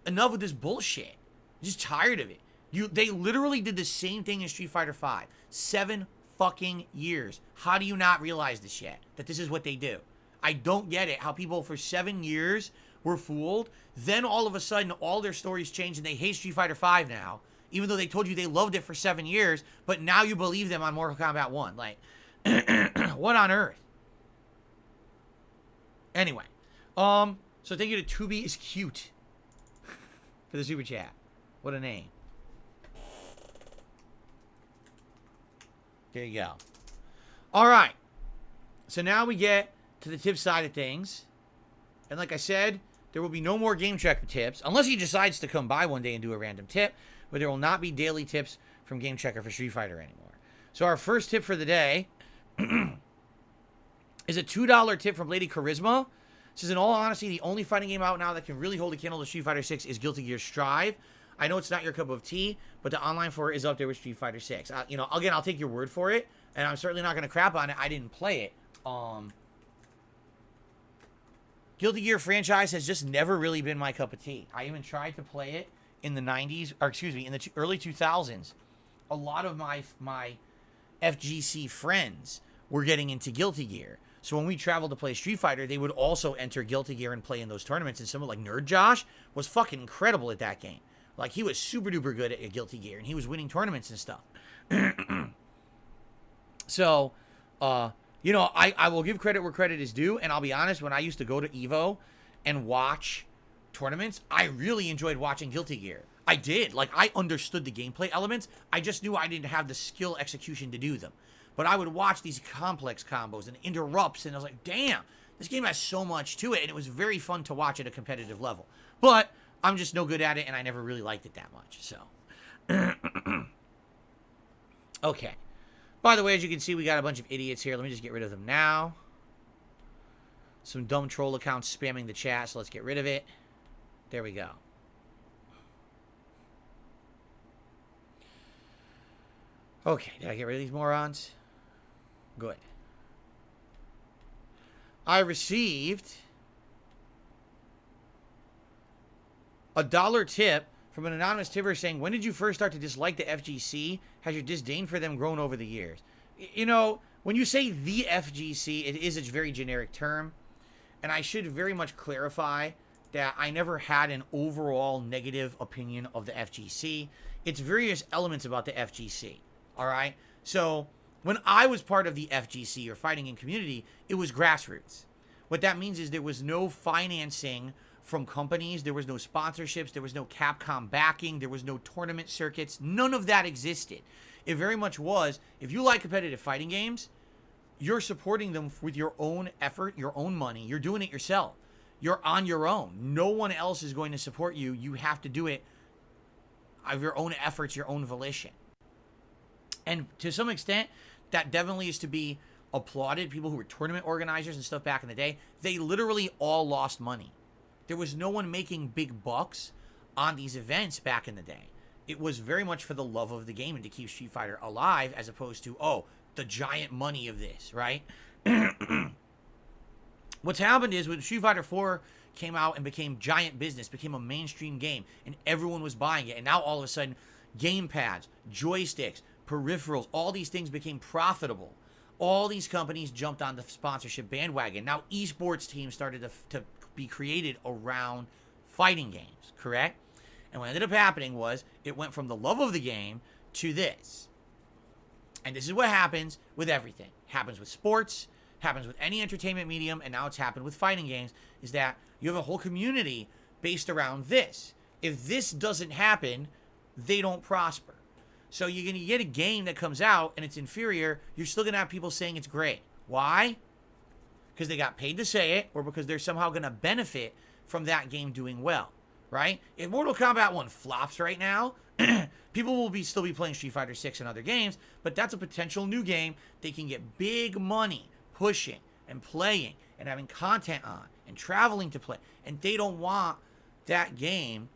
Enough with this bullshit. I'm just tired of it. They literally did the same thing in Street Fighter 5. 7 fucking years. How do you not realize this yet? That this is what they do. I don't get it. How people for 7 years were fooled. Then all of a sudden, all their stories change and they hate Street Fighter 5 now. Even though they told you they loved it for 7 years. But now you believe them on Mortal Kombat 1. Like, what on earth? Anyway. So thank you to 2B is cute. For the super chat. What a name. There you go. All right. So now we get to the tip side of things. And like I said, there will be no more Game Checker tips. Unless he decides to come by one day and do a random tip. But there will not be daily tips from Game Checker for Street Fighter anymore. So our first tip for the day is a $2 tip from Lady Charisma. Says, in all honesty, the only fighting game out now that can really hold a candle to Street Fighter 6 is Guilty Gear Strive. I know it's not your cup of tea, but the online for it is up there with Street Fighter 6. You know, again, I'll take your word for it, and I'm certainly not going to crap on it. I didn't play it. Guilty Gear franchise has just never really been my cup of tea. I even tried to play it in the 90s, or excuse me, in the early 2000s. A lot of my FGC friends were getting into Guilty Gear. So when we traveled to play Street Fighter, they would also enter Guilty Gear and play in those tournaments. And someone like Nerd Josh was fucking incredible at that game. Like, he was super duper good at Guilty Gear, and he was winning tournaments and stuff. So, you know, I will give credit where credit is due, and I'll be honest, when I used to go to EVO and watch tournaments, I really enjoyed watching Guilty Gear. I did. Like, I understood the gameplay elements. I just knew I didn't have the skill execution to do them. But I would watch these complex combos and interrupts, and I was like, damn, this game has so much to it, and it was very fun to watch at a competitive level. But I'm just no good at it, and I never really liked it that much, so. Okay. By the way, as you can see, we got a bunch of idiots here. Let me just get rid of them now. Some dumb troll accounts spamming the chat, so let's get rid of it. There we go. Okay, did I get rid of these morons? Good. I received a $1 tip from an anonymous tipper saying, when did you first start to dislike the FGC? Has your disdain for them grown over the years? You know, when you say the FGC, it is a very generic term. And I should very much clarify that I never had an overall negative opinion of the FGC. It's various elements about the FGC. All right? So, when I was part of the FGC, or fighting game community, it was grassroots. What that means is there was no financing from companies, there was no sponsorships, there was no Capcom backing, there was no tournament circuits, none of that existed. It very much was, if you like competitive fighting games, you're supporting them with your own effort, your own money, you're doing it yourself. You're on your own. No one else is going to support you. You have to do it of your own efforts, your own volition. And to some extent, that definitely is to be applauded. People who were tournament organizers and stuff back in the day, they literally all lost money. There was no one making big bucks on these events back in the day. It was very much for the love of the game and to keep Street Fighter alive, as opposed to, oh, the giant money of this, right? What's happened is when Street Fighter 4 came out and became giant business, became a mainstream game, and everyone was buying it, and now all of a sudden, game pads, joysticks, peripherals, all these things became profitable. All these companies jumped on the sponsorship bandwagon. Now esports teams started to be created around fighting games, correct? And what ended up happening was it went from the love of the game to this. And this is what happens with everything. Happens with sports, happens with any entertainment medium, and now it's happened with fighting games, is that you have a whole community based around this. If this doesn't happen, they don't prosper. So you're going to get a game that comes out and it's inferior, you're still going to have people saying it's great. Why? Because they got paid to say it, or because they're somehow going to benefit from that game doing well, right? If Mortal Kombat 1 flops right now, people will still be playing Street Fighter 6 and other games, but that's a potential new game they can get big money pushing and playing and having content on and traveling to play. And they don't want that game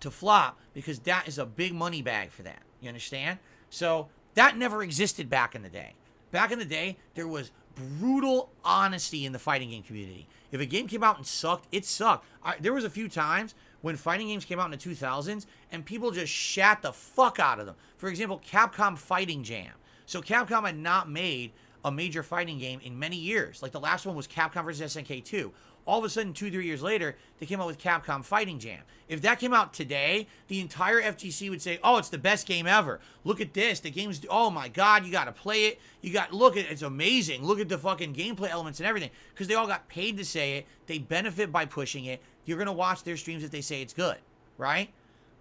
to flop because that is a big money bag for them. You understand? So that never existed back in the day. Back in the day, there was brutal honesty in the fighting game community. If a game came out and sucked, it sucked. There was a few times when fighting games came out in the 2000s and people just shat the fuck out of them. For example, Capcom Fighting Jam. So Capcom had not made a major fighting game in many years. Like the last one was Capcom vs. SNK 2. All of a sudden, 2-3 years later, they came out with Capcom Fighting Jam. If that came out today, the entire FGC would say, oh, it's the best game ever. Look at this. The game's, oh my God, you got to play it. Look at it. It's amazing. Look at the fucking gameplay elements and everything. Because they all got paid to say it. They benefit by pushing it. You're going to watch their streams if they say it's good, right?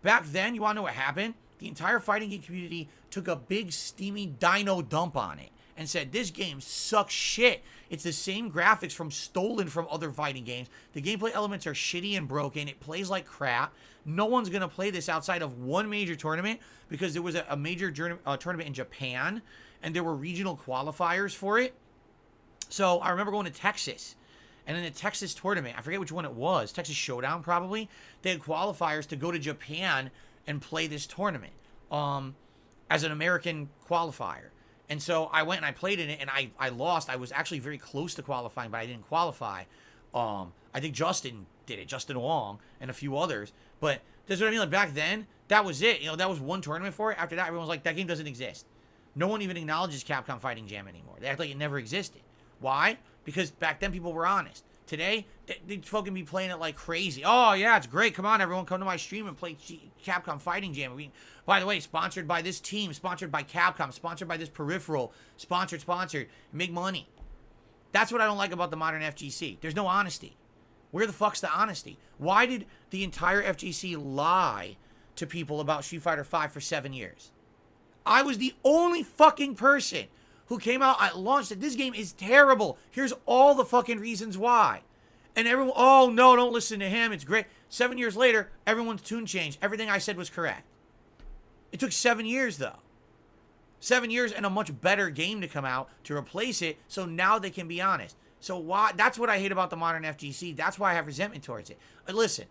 Back then, you want to know what happened? The entire fighting game community took a big, steamy dino dump on it and said, this game sucks shit. It's the same graphics stolen from other fighting games. The gameplay elements are shitty and broken. It plays like crap. No one's going to play this outside of one major tournament because there was a major tournament in Japan and there were regional qualifiers for it. So I remember going to Texas And in the Texas tournament, I forget which one it was, Texas Showdown probably, they had qualifiers to go to Japan and play this tournament as an American qualifier. And so I went and I played in it, and I lost. I was actually very close to qualifying, but I didn't qualify. I think Justin did it, Justin Wong, and a few others. But that's what I mean. Like back then, that was it. You know, that was one tournament for it. After that, everyone was like, that game doesn't exist. No one even acknowledges Capcom Fighting Jam anymore. They act like it never existed. Why? Because back then people were honest. Today, they fucking be playing it like crazy. Oh, yeah, it's great. Come on, everyone, come to my stream and play Capcom Fighting Jam. By the way, sponsored by this team, sponsored by Capcom, sponsored by this peripheral, sponsored. Make money. That's what I don't like about the modern FGC. There's no honesty. Where the fuck's the honesty? Why did the entire FGC lie to people about Street Fighter V for 7 years? I was the only fucking person who came out at launch that this game is terrible. Here's all the fucking reasons why. And everyone, oh no, don't listen to him. It's great. 7 years later, everyone's tune changed. Everything I said was correct. It took 7 years though. 7 years and a much better game to come out to replace it, so now they can be honest. So why? That's what I hate about the modern FGC. That's why I have resentment towards it. But listen,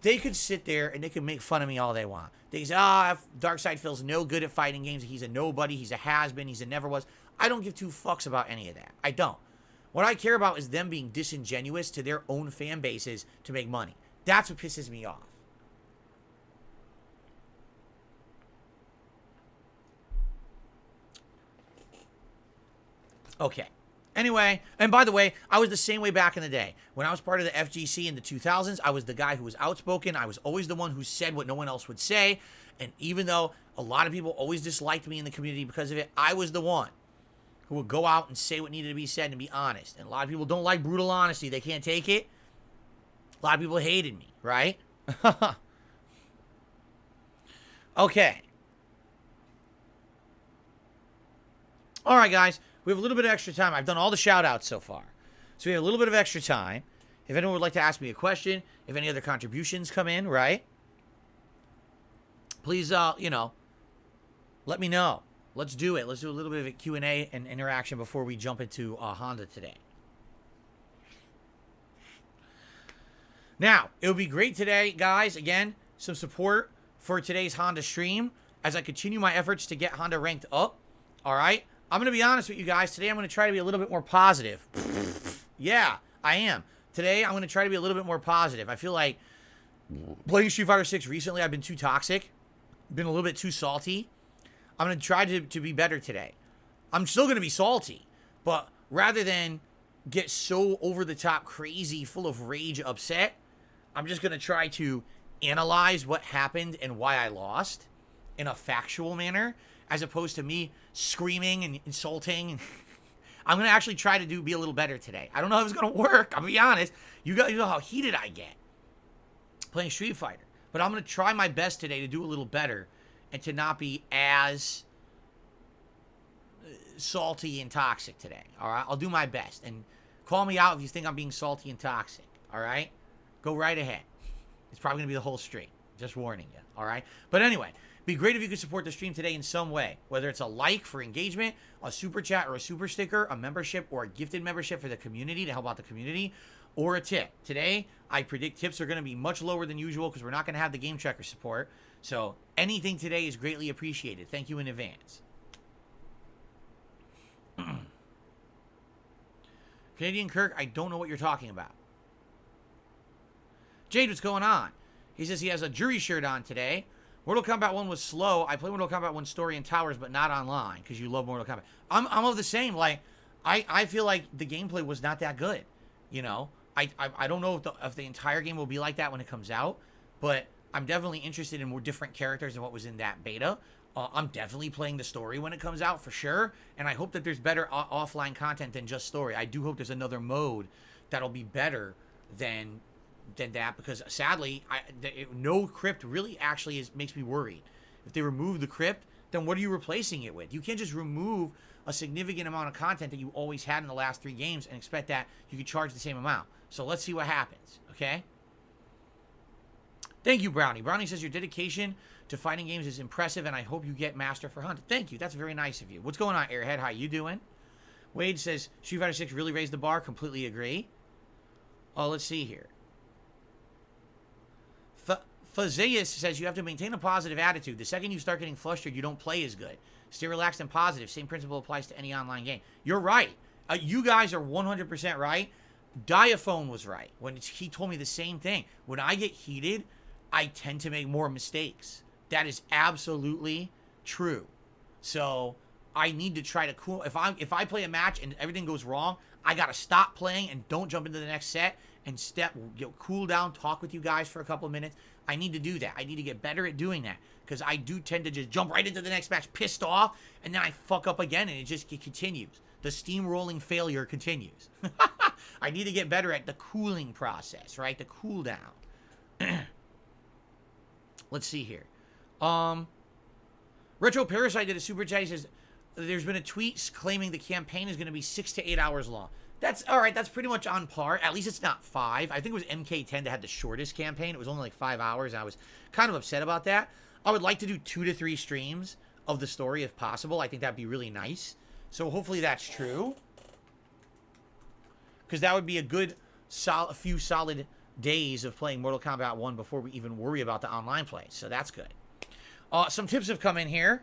they could sit there and they could make fun of me all they want. They can say, Darkseid feels no good at fighting games. He's a nobody. He's a has-been. He's a never was. I don't give two fucks about any of that. I don't. What I care about is them being disingenuous to their own fan bases to make money. That's what pisses me off. Okay. Anyway, and by the way, I was the same way back in the day. When I was part of the FGC in the 2000s, I was the guy who was outspoken. I was always the one who said what no one else would say. And even though a lot of people always disliked me in the community because of it, I was the one who would go out and say what needed to be said and be honest. And a lot of people don't like brutal honesty. They can't take it. A lot of people hated me, right? Okay. All right, guys. We have a little bit of extra time. I've done all the shout-outs so far. So we have a little bit of extra time. If anyone would like to ask me a question, if any other contributions come in, right? Please, let me know. Let's do it. Let's do a little bit of a Q&A and interaction before we jump into Honda today. Now, it would be great today, guys, again, some support for today's Honda stream as I continue my efforts to get Honda ranked up, all right? I'm going to be honest with you guys. Today, I'm going to try to be a little bit more positive. Yeah, I am. Today, I'm going to try to be a little bit more positive. I feel like playing Street Fighter 6 recently, I've been too toxic, been a little bit too salty. I'm going to try to be better today. I'm still going to be salty, but rather than get so over the top, crazy, full of rage, upset, I'm just going to try to analyze what happened and why I lost in a factual manner, as opposed to me screaming and insulting. I'm going to actually try to be a little better today. I don't know if it's going to work. I'll be honest. You guys know how heated I get playing Street Fighter. But I'm going to try my best today to do a little better and to not be as salty and toxic today. All right? I'll do my best. And call me out if you think I'm being salty and toxic. All right? Go right ahead. It's probably going to be the whole stream. Just warning you. All right? But anyway, it'd be great if you could support the stream today in some way. Whether it's a like for engagement, a super chat or a super sticker, a membership or a gifted membership for the community to help out the community, or a tip. Today, I predict tips are going to be much lower than usual because we're not going to have the game tracker support. So anything today is greatly appreciated. Thank you in advance. Canadian Kirk, I don't know what you're talking about. Jade, what's going on? He says he has a jury shirt on today. Mortal Kombat 1 was slow. I play Mortal Kombat 1 story and towers, but not online because you love Mortal Kombat. I'm of the same. Like, I feel like the gameplay was not that good. You know, I don't know if the entire game will be like that when it comes out, but I'm definitely interested in more different characters than what was in that beta. I'm definitely playing the story when it comes out for sure, and I hope that there's better offline content than just story. I do hope there's another mode that'll be better than that, because sadly, no crypt really actually makes me worried. If they remove the crypt, then what are you replacing it with? You can't just remove a significant amount of content that you always had in the last 3 games and expect that you could charge the same amount. So let's see what happens, okay? Thank you, Brownie. Brownie says your dedication to fighting games is impressive, and I hope you get Master for Hunt. Thank you. That's very nice of you. What's going on, Airhead? How you doing? Wade says Street Fighter 6 really raised the bar. Completely agree. Oh, let's see here. Fazeus says you have to maintain a positive attitude. The second you start getting flustered, you don't play as good. Stay relaxed and positive. Same principle applies to any online game. You're right. You guys are 100% right. Diaphone was right when he told me the same thing. When I get heated, I tend to make more mistakes. That is absolutely true. So I need to try to cool. If I play a match and everything goes wrong, I gotta stop playing and don't jump into the next set and cool down, talk with you guys for a couple of minutes. I need to do that. I need to get better at doing that because I do tend to just jump right into the next match pissed off, and then I fuck up again, and it continues. The steamrolling failure continues. I need to get better at the cooling process, right? The cool down. Let's see here. Retro Parasite did a super chat. He says, there's been a tweet claiming the campaign is going to be 6 to 8 hours long. That's all right. That's pretty much on par. At least it's not 5. I think it was MK1 that had the shortest campaign. It was only like 5 hours. And I was kind of upset about that. I would like to do 2 to 3 streams of the story if possible. I think that'd be really nice. So hopefully that's true. Because that would be a few solid days of playing Mortal Kombat 1 before we even worry about the online play. So that's good. Some tips have come in here.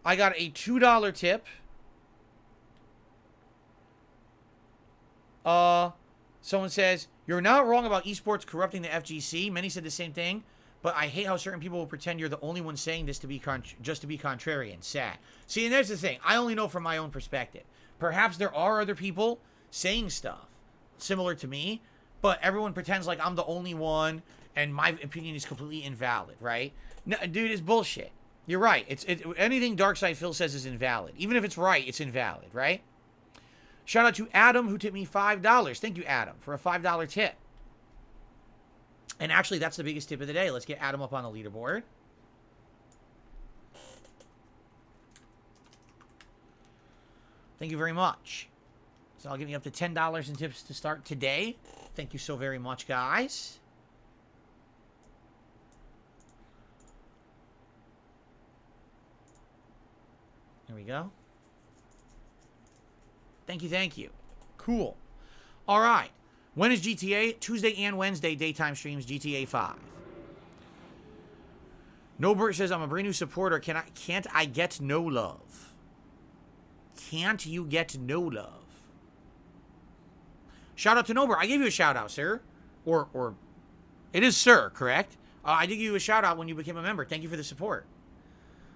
I got a $2 tip. Someone says, you're not wrong about esports corrupting the FGC. Many said the same thing, but I hate how certain people will pretend you're the only one saying this just to be contrarian. Sad. See, and there's the thing. I only know from my own perspective. Perhaps there are other people saying stuff similar to me, but everyone pretends like I'm the only one and my opinion is completely invalid, right? No, dude, it's bullshit. You're right. Anything Darkside Phil says is invalid. Even if it's right, it's invalid, right? Shout out to Adam, who tipped me $5. Thank you, Adam, for a $5 tip. And actually, that's the biggest tip of the day. Let's get Adam up on the leaderboard. Thank you very much. So I'll give you up to $10 in tips to start today. Thank you so very much, guys. There we go. Thank you, thank you. Cool. All right. When is GTA? Tuesday and Wednesday, daytime streams, GTA 5. Nobert says, I'm a brand new supporter. Can't I get no love? Can't you get no love? Shout out to Nobert. I gave you a shout out, sir. Or it is sir, correct? I did give you a shout out when you became a member. Thank you for the support.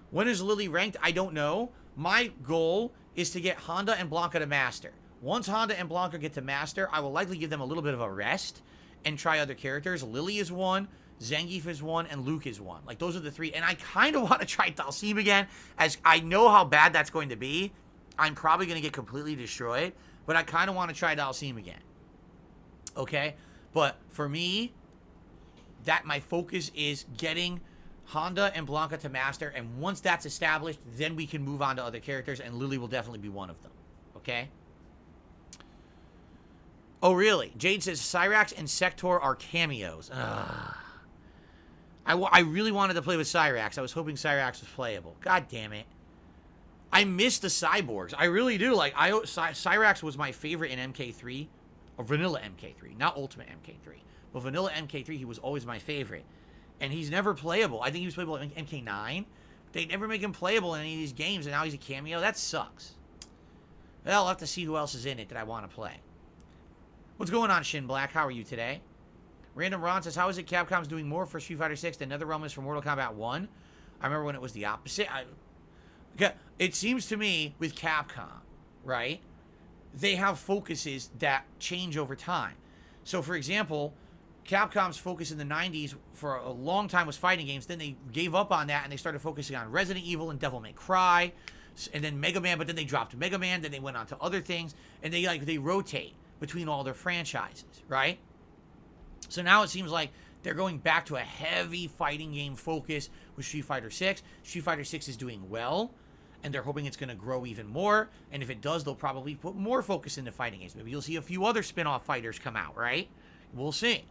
When is Lily ranked? I don't know. My goal is to get Honda and Blanca to Master. Once Honda and Blanca get to Master, I will likely give them a little bit of a rest and try other characters. Lily is one, Zangief is one, and Luke is one. Like, those are the 3. And I kind of want to try Dalsim again, as I know how bad that's going to be. I'm probably going to get completely destroyed, but I kind of want to try Dalsim again. Okay? But for me, my focus is getting Honda and Blanca to Master, and once that's established, then we can move on to other characters, and Lily will definitely be one of them. Okay? Oh, really? Jade says Cyrax and Sector are cameos. I really wanted to play with Cyrax. I was hoping Cyrax was playable. God damn it. I miss the cyborgs. I really do. Like, Cyrax was my favorite in MK3, or Vanilla MK3, not Ultimate MK3. But Vanilla MK3, he was always my favorite. And he's never playable. I think he was playable in MK9. They never make him playable in any of these games, and now he's a cameo. That sucks. Well, I'll have to see who else is in it that I want to play. What's going on, Shin Black? How are you today? Random Ron says, how is it Capcom's doing more for Street Fighter 6 than NetherRealm is for Mortal Kombat 1? I remember when it was the opposite. It seems to me with Capcom, right, they have focuses that change over time. So, for example, Capcom's focus in the 90s for a long time was fighting games. Then they gave up on that and they started focusing on Resident Evil and Devil May Cry, and then Mega Man. But then they dropped Mega Man. Then they went on to other things, and they rotate between all their franchises, right? So now it seems like they're going back to a heavy fighting game focus with Street Fighter 6. Street Fighter 6 is doing well, and they're hoping it's going to grow even more. And if it does, they'll probably put more focus into fighting games. Maybe you'll see a few other spin-off fighters come out, right? We'll see.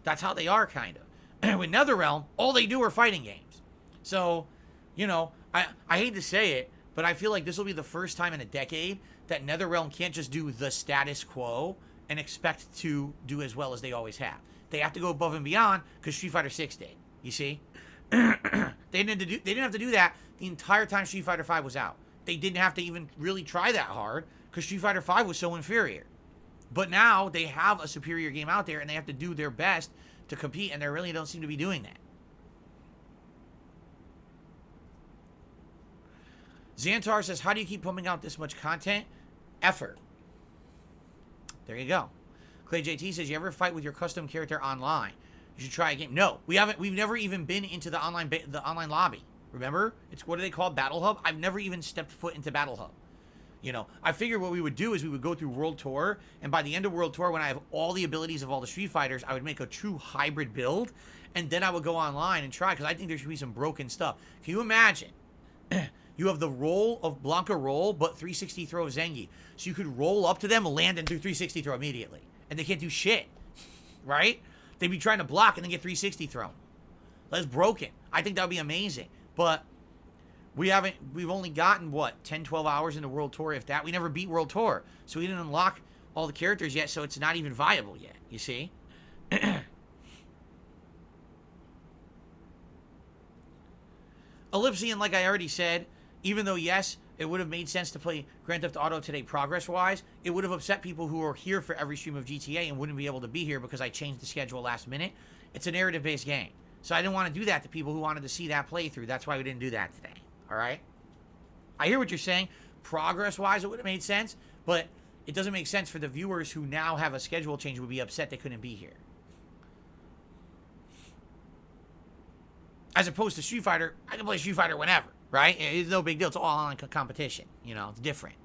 That's how they are, kind of. With NetherRealm, all they do are fighting games. So, you know, I hate to say it, but I feel like this will be the first time in a decade that NetherRealm can't just do the status quo and expect to do as well as they always have. They have to go above and beyond because Street Fighter 6 did. You see? They didn't have to do that the entire time Street Fighter 5 was out. They didn't have to even really try that hard because Street Fighter 5 was so inferior. But now they have a superior game out there and they have to do their best to compete, and they really don't seem to be doing that. Xantar says, how do you keep pumping out this much content? Effort. There you go. Clay JT says, you ever fight with your custom character online? You should try a game. No, we haven't. We've never even been into the online lobby. Remember? It's, what do they call, Battle Hub? I've never even stepped foot into Battle Hub. You know, I figured what we would do is we would go through World Tour, and by the end of World Tour, when I have all the abilities of all the Street Fighters, I would make a true hybrid build, and then I would go online and try, because I think there should be some broken stuff. Can you imagine? You have the roll of Blanca roll, but 360 throw of Zengi. So you could roll up to them, land, and do 360 throw immediately. And they can't do shit. Right? They'd be trying to block and then get 360 thrown. That's broken. I think that would be amazing. But we've only gotten, what, 10, 12 hours into World Tour, if that. We never beat World Tour. So we didn't unlock all the characters yet, so it's not even viable yet. You see? Ellipsian, like I already said, even though, yes, it would have made sense to play Grand Theft Auto today progress-wise, it would have upset people who are here for every stream of GTA and wouldn't be able to be here because I changed the schedule last minute. It's a narrative-based game. So I didn't want to do that to people who wanted to see that playthrough. That's why we didn't do that today. All right? I hear what you're saying. Progress-wise, it would have made sense, but it doesn't make sense for the viewers who now have a schedule change would be upset they couldn't be here. As opposed to Street Fighter, I can play Street Fighter whenever. Right? It's no big deal. It's all online competition. You know, it's different.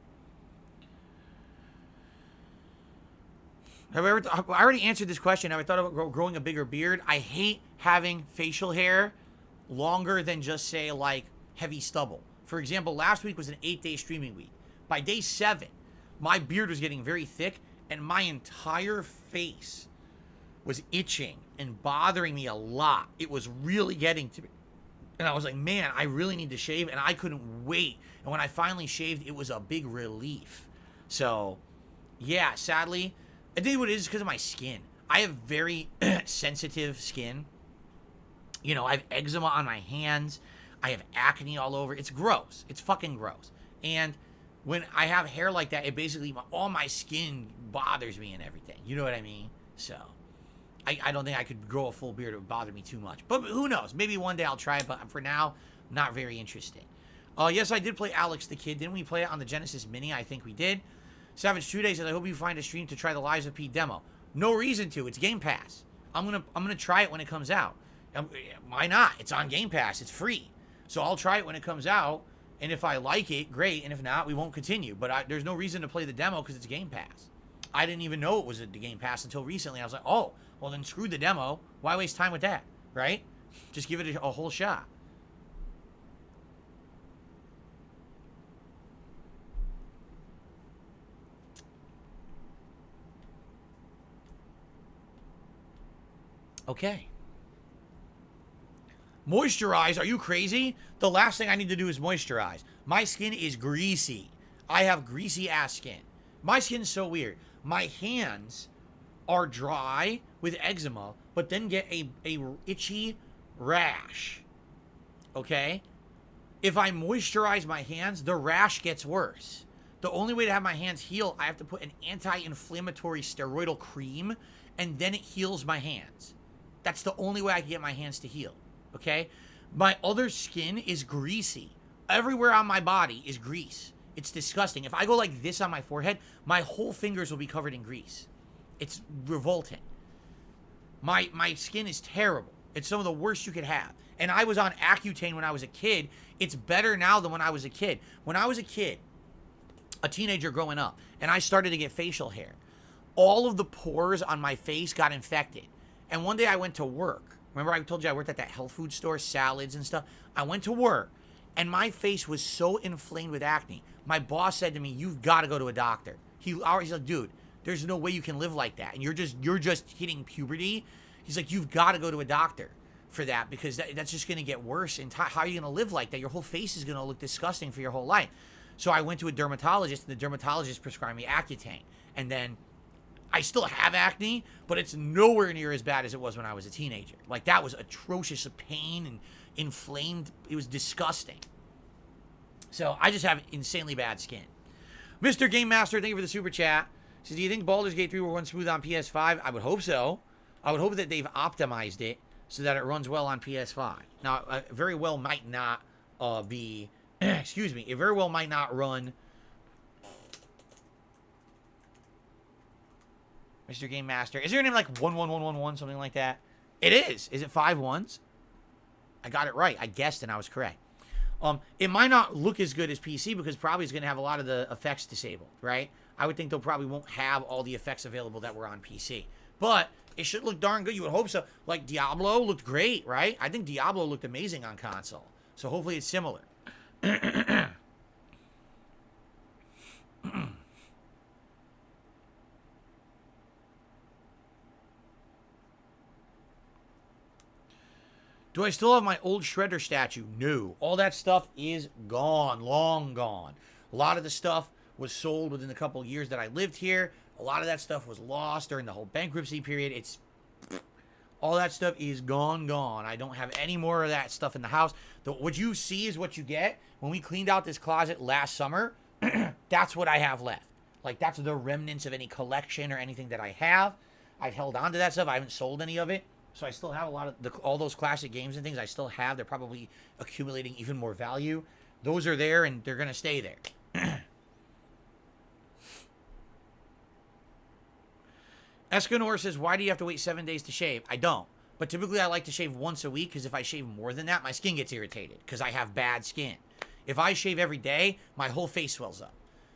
I already answered this question. Have I thought about growing a bigger beard? I hate having facial hair longer than just, say, like, heavy stubble. For example, last week was an 8-day streaming week. By day 7, my beard was getting very thick, and my entire face was itching and bothering me a lot. It was really getting to me. And I was like, man, I really need to shave, and I couldn't wait. And when I finally shaved, it was a big relief. So, yeah, sadly, I think what it is because of my skin. I have very sensitive skin. You know, I have eczema on my hands. I have acne all over. It's gross. It's fucking gross. And when I have hair like that, it basically, all my skin bothers me and everything. You know what I mean? So, I don't think I could grow a full beard. It would bother me too much. But who knows? Maybe one day I'll try it. But for now, not very interesting. Yes, I did play Alex the Kid. Didn't we play it on the Genesis Mini? I think we did. Savage 2 Days says, I hope you find a stream to try the Lies of P demo. No reason to. It's Game Pass. I'm gonna try it when it comes out. Why not? It's on Game Pass. It's free. So I'll try it when it comes out. And if I like it, great. And if not, we won't continue. But there's no reason to play the demo because it's Game Pass. I didn't even know it was the Game Pass until recently. I was like, oh, well then screw the demo. Why waste time with that, right? Just give it a whole shot. Okay. Moisturize? Are you crazy? The last thing I need to do is moisturize. My skin is greasy. I have greasy ass skin. My skin's so weird. My hands are dry with eczema, but then get a itchy rash. Okay? If I moisturize my hands, the rash gets worse. The only way to have my hands heal, I have to put an anti-inflammatory steroidal cream, and then it heals my hands. That's the only way I can get my hands to heal. Okay? My other skin is greasy. Everywhere on my body is grease. It's disgusting. If I go like this on my forehead, my whole fingers will be covered in grease. It's revolting. My skin is terrible. It's some of the worst you could have. And I was on Accutane when I was a kid. It's better now than when I was a kid. When I was a kid, a teenager growing up, and I started to get facial hair, all of the pores on my face got infected. And one day I went to work. Remember I told you I worked at that health food store, salads and stuff? I went to work, and my face was so inflamed with acne. My boss said to me, you've got to go to a doctor. He's like, dude, there's no way you can live like that. And you're just hitting puberty. He's like, you've got to go to a doctor for that because that's just going to get worse. And how are you going to live like that? Your whole face is going to look disgusting for your whole life. So I went to a dermatologist, and the dermatologist prescribed me Accutane. And then I still have acne, but it's nowhere near as bad as it was when I was a teenager. Like, that was atrocious of pain and inflamed. It was disgusting. So, I just have insanely bad skin. Mr. Game Master, thank you for the super chat. Says, do you think Baldur's Gate 3 will run smooth on PS5? I would hope so. I would hope that they've optimized it so that it runs well on PS5. Now, it very well might not be... excuse me. It very well might not run... Mr. Game Master. Is your name like 11111, something like that? It is. Is it 5 ones? I got it right. I guessed and I was correct. It might not look as good as PC because probably it's going to have a lot of the effects disabled, right? I would think they'll probably won't have all the effects available that were on PC. But it should look darn good. You would hope so. Like, Diablo looked great, right? I think Diablo looked amazing on console. So hopefully it's similar. Do I still have my old Shredder statue? No. All that stuff is gone. Long gone. A lot of the stuff was sold within a couple of years that I lived here. A lot of that stuff was lost during the whole bankruptcy period. It's... all that stuff is gone. I don't have any more of that stuff in the house. What you see is what you get. When we cleaned out this closet last summer, that's what I have left. Like, that's the remnants of any collection or anything that I have. I've held on to that stuff. I haven't sold any of it. So I still have a lot of all those classic games and things I still have. They're probably accumulating even more value. Those are there and they're going to stay there. Escanor says, why do you have to wait 7 days to shave? I don't. But typically I like to shave once a week because if I shave more than that, my skin gets irritated because I have bad skin. If I shave every day, my whole face swells up.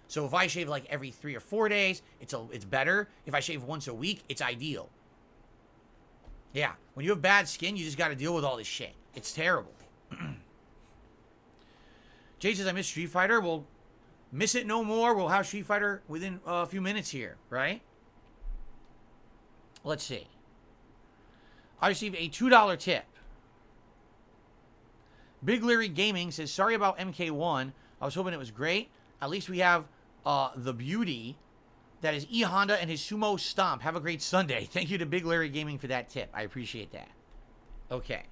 So if I shave like every 3 or 4 days, it's better. If I shave once a week, it's ideal. Yeah, when you have bad skin, you just got to deal with all this shit. It's terrible. Jay says, I miss Street Fighter. Well, miss it no more. We'll have Street Fighter within a few minutes here, right? Let's see. I received a $2 tip. Big Larry Gaming says, sorry about MK1. I was hoping it was great. At least we have the beauty... that is E Honda and his Sumo Stomp. Have a great Sunday. Thank you to Big Larry Gaming for that tip. I appreciate that. Okay.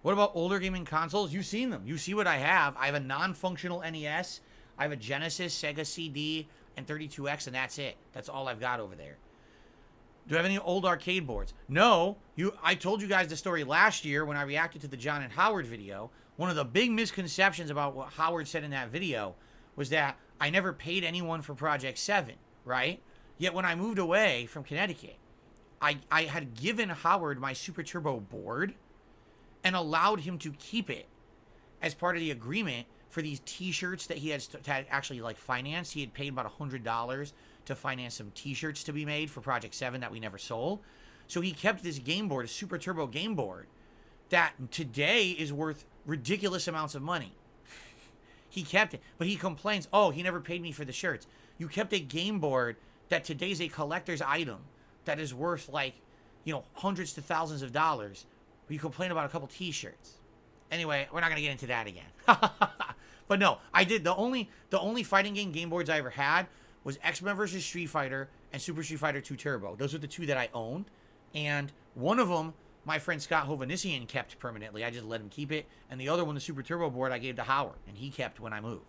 What about older gaming consoles? You've seen them. You see what I have. I have a non-functional NES. I have a Genesis, Sega CD, and 32X, and that's it. That's all I've got over there. Do I have any old arcade boards? No. I told you guys the story last year when I reacted to the John and Howard video. One of the big misconceptions about what Howard said in that video was that I never paid anyone for Project 7, right? Yet when I moved away from Connecticut, I had given Howard my Super Turbo board and allowed him to keep it as part of the agreement for these t-shirts that he had actually like financed. He had paid about $100 to finance some t-shirts to be made for Project 7 that we never sold. So he kept this game board, a Super Turbo game board, that today is worth ridiculous amounts of money. He kept it, but he complains, oh, he never paid me for the shirts. You kept a game board that today's a collector's item that is worth like, hundreds to thousands of dollars. But you complain about a couple t-shirts. Anyway, we're not going to get into that again. But no, I did. The only fighting game boards I ever had was X-Men vs. Street Fighter and Super Street Fighter 2 Turbo. Those were the two that I owned. And one of them, my friend Scott Hovannisian kept permanently. I just let him keep it. And the other one, the Super Turbo board, I gave to Howard. And he kept when I moved.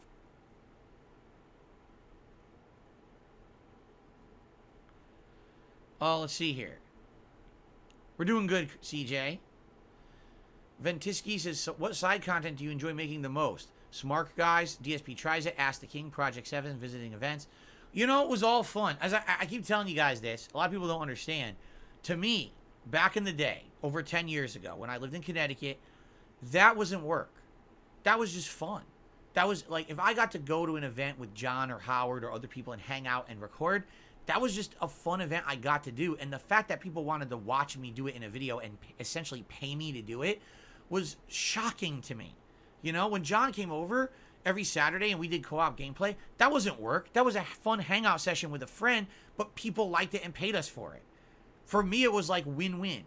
Let's see here. We're doing good, CJ. Ventisky says, so what side content do you enjoy making the most? Smart Guys, DSP Tries It, Ask the King, Project 7, visiting events. It was all fun. As I keep telling you guys this, a lot of people don't understand. To me, back in the day, over 10 years ago, when I lived in Connecticut, that wasn't work. That was just fun. That was like, if I got to go to an event with John or Howard or other people and hang out and record, that was just a fun event I got to do. And the fact that people wanted to watch me do it in a video and essentially pay me to do it was shocking to me. When John came over every Saturday and we did co-op gameplay, that wasn't work. That was a fun hangout session with a friend, but people liked it and paid us for it. For me, it was like win-win.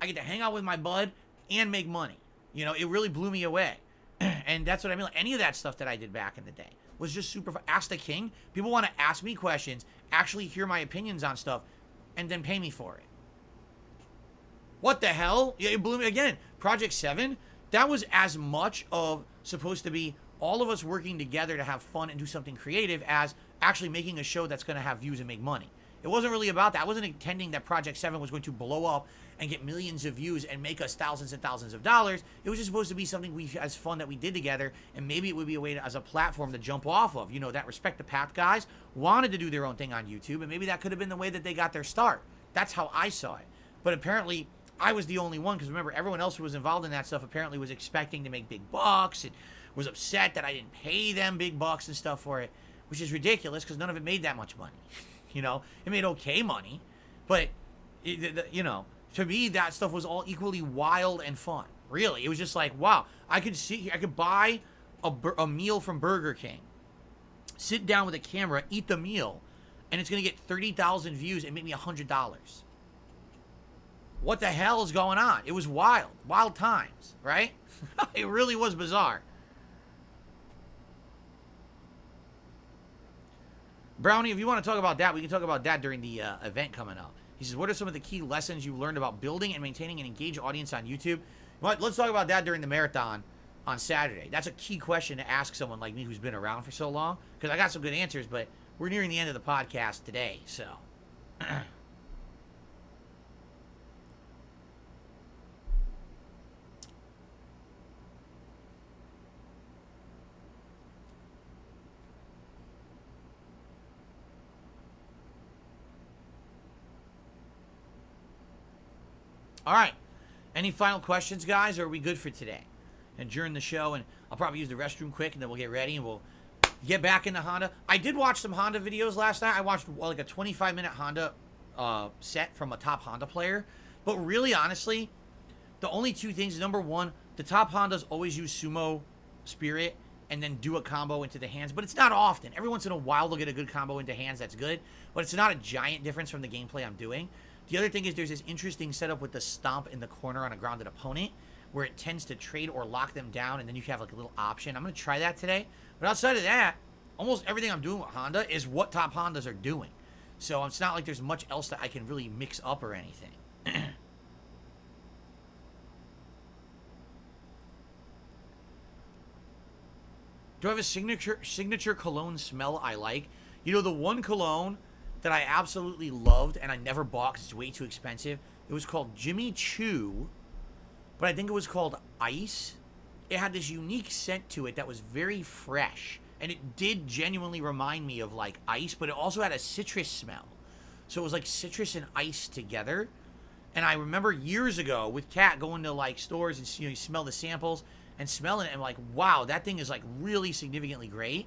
I get to hang out with my bud and make money. You know, it really blew me away. And that's what I mean. Like, any of that stuff that I did back in the day was just super fun. Ask the King. People want to ask me questions, actually hear my opinions on stuff, and then pay me for it. What the hell? Yeah, it blew me again. Project 7, that was as much of supposed to be all of us working together to have fun and do something creative as actually making a show that's going to have views and make money. It wasn't really about that. I wasn't intending that Project 7 was going to blow up and get millions of views and make us thousands and thousands of dollars. It was just supposed to be something as fun that we did together, and maybe it would be a way as a platform to jump off of. You know, that Respect the Path guys wanted to do their own thing on YouTube, and maybe that could have been the way that they got their start. That's how I saw it. But apparently, I was the only one, because remember, everyone else who was involved in that stuff apparently was expecting to make big bucks and was upset that I didn't pay them big bucks and stuff for it, which is ridiculous because none of it made that much money. You know, it made okay money, but, you know, to me, that stuff was all equally wild and fun. Really, it was just like, wow, I could buy a meal from Burger King, sit down with a camera, eat the meal, and it's going to get 30,000 views and make me $100. What the hell is going on? It was wild times, right? It really was bizarre. Brownie, if you want to talk about that, we can talk about that during the event coming up. He says, what are some of the key lessons you've learned about building and maintaining an engaged audience on YouTube? Let's talk about that during the marathon on Saturday. That's a key question to ask someone like me who's been around for so long, because I got some good answers, but we're nearing the end of the podcast today, so. All right. Any final questions, guys, or are we good for today? And during the show, and I'll probably use the restroom quick, and then we'll get ready, and we'll get back into Honda. I did watch some Honda videos last night. I watched like a 25-minute Honda set from a top Honda player. But really, honestly, the only two things, number one, the top Hondas always use Sumo Spirit and then do a combo into the hands. But it's not often. Every once in a while, they'll get a good combo into hands that's good. But it's not a giant difference from the gameplay I'm doing. The other thing is there's this interesting setup with the stomp in the corner on a grounded opponent where it tends to trade or lock them down, and then you have like a little option. I'm going to try that today. But outside of that, almost everything I'm doing with Honda is what top Hondas are doing. So it's not like there's much else that I can really mix up or anything. Do I have a signature cologne smell I like? You know, the one cologne that I absolutely loved and I never bought because it's way too expensive. It was called Jimmy Choo, but I think it was called Ice. It had this unique scent to it that was very fresh, and it did genuinely remind me of like ice, but it also had a citrus smell. So it was like citrus and ice together. And I remember years ago with Kat going to like stores and you smell the samples and smelling it and like, wow, that thing is like really significantly great.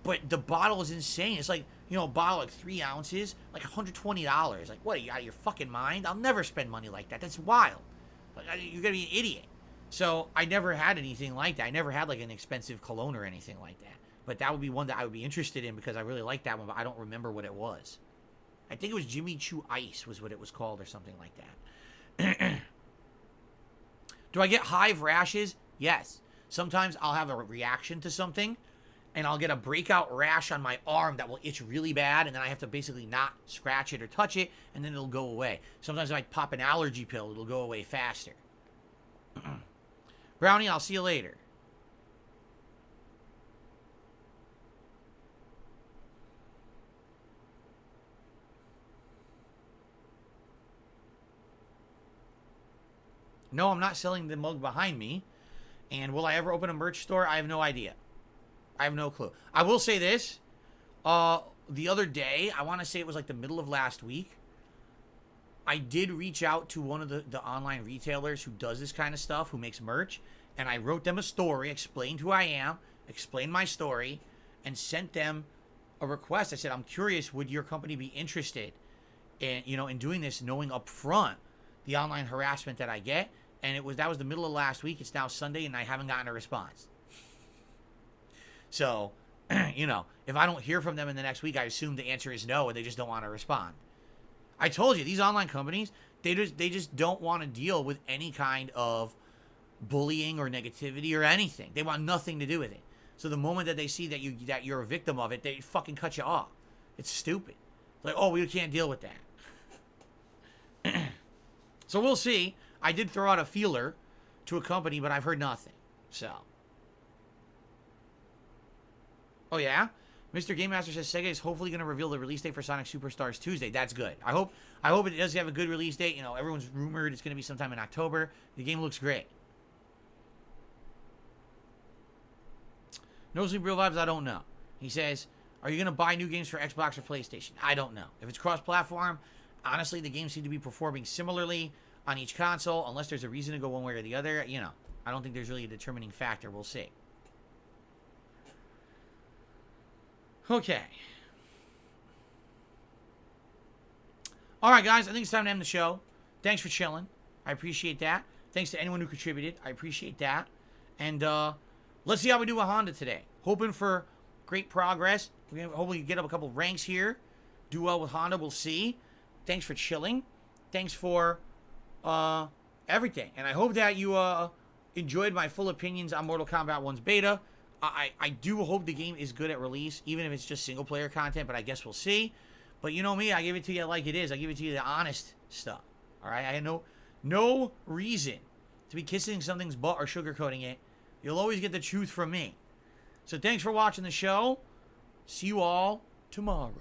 But the bottle is insane. It's like, you know, a bottle like 3 ounces, like $120. Like, what, are you out of your fucking mind? I'll never spend money like that. That's wild. Like, you're gonna be an idiot. So I never had anything like that. I never had like an expensive cologne or anything like that. But that would be one that I would be interested in because I really like that one, but I don't remember what it was. I think it was Jimmy Choo Ice was what it was called or something like that. Do I get hive rashes? Yes. Sometimes I'll have a reaction to something, and I'll get a breakout rash on my arm that will itch really bad, and then I have to basically not scratch it or touch it, and then it'll go away. Sometimes if I pop an allergy pill, it'll go away faster. Brownie, I'll see you later. No, I'm not selling the mug behind me. And will I ever open a merch store? I have no idea. I have no clue. I will say this. The other day, I want to say it was like the middle of last week, I did reach out to one of the online retailers who does this kind of stuff, who makes merch, and I wrote them a story, explained who I am, explained my story, and sent them a request. I said, I'm curious, would your company be interested in, in doing this, knowing up front the online harassment that I get? And that was the middle of last week. It's now Sunday, and I haven't gotten a response. So, you know, if I don't hear from them in the next week, I assume the answer is no, and they just don't want to respond. I told you, these online companies, they just don't want to deal with any kind of bullying or negativity or anything. They want nothing to do with it. So the moment that they see that you're a victim of it, they fucking cut you off. It's stupid. It's like, oh, we can't deal with that. So we'll see. I did throw out a feeler to a company, but I've heard nothing. So. Oh yeah? Mr. Game Master says Sega is hopefully going to reveal the release date for Sonic Superstars Tuesday. That's good. I hope it does have a good release date. You know, everyone's rumored it's going to be sometime in October. The game looks great. No Sleep Real Vibes, I don't know. He says, are you going to buy new games for Xbox or PlayStation? I don't know. If it's cross-platform, honestly, the games seem to be performing similarly on each console, unless there's a reason to go one way or the other. You know, I don't think there's really a determining factor. We'll see. Okay. All right, guys. I think it's time to end the show. Thanks for chilling. I appreciate that. Thanks to anyone who contributed. I appreciate that. And let's see how we do with Honda today. Hoping for great progress. We're going to hopefully get up a couple ranks here. Do well with Honda. We'll see. Thanks for chilling. Thanks for everything. And I hope that you enjoyed my full opinions on Mortal Kombat 1's beta. I do hope the game is good at release, even if it's just single-player content, but I guess we'll see. But you know me, I give it to you like it is. I give it to you the honest stuff. All right? I have no reason to be kissing something's butt or sugarcoating it. You'll always get the truth from me. So thanks for watching the show. See you all tomorrow.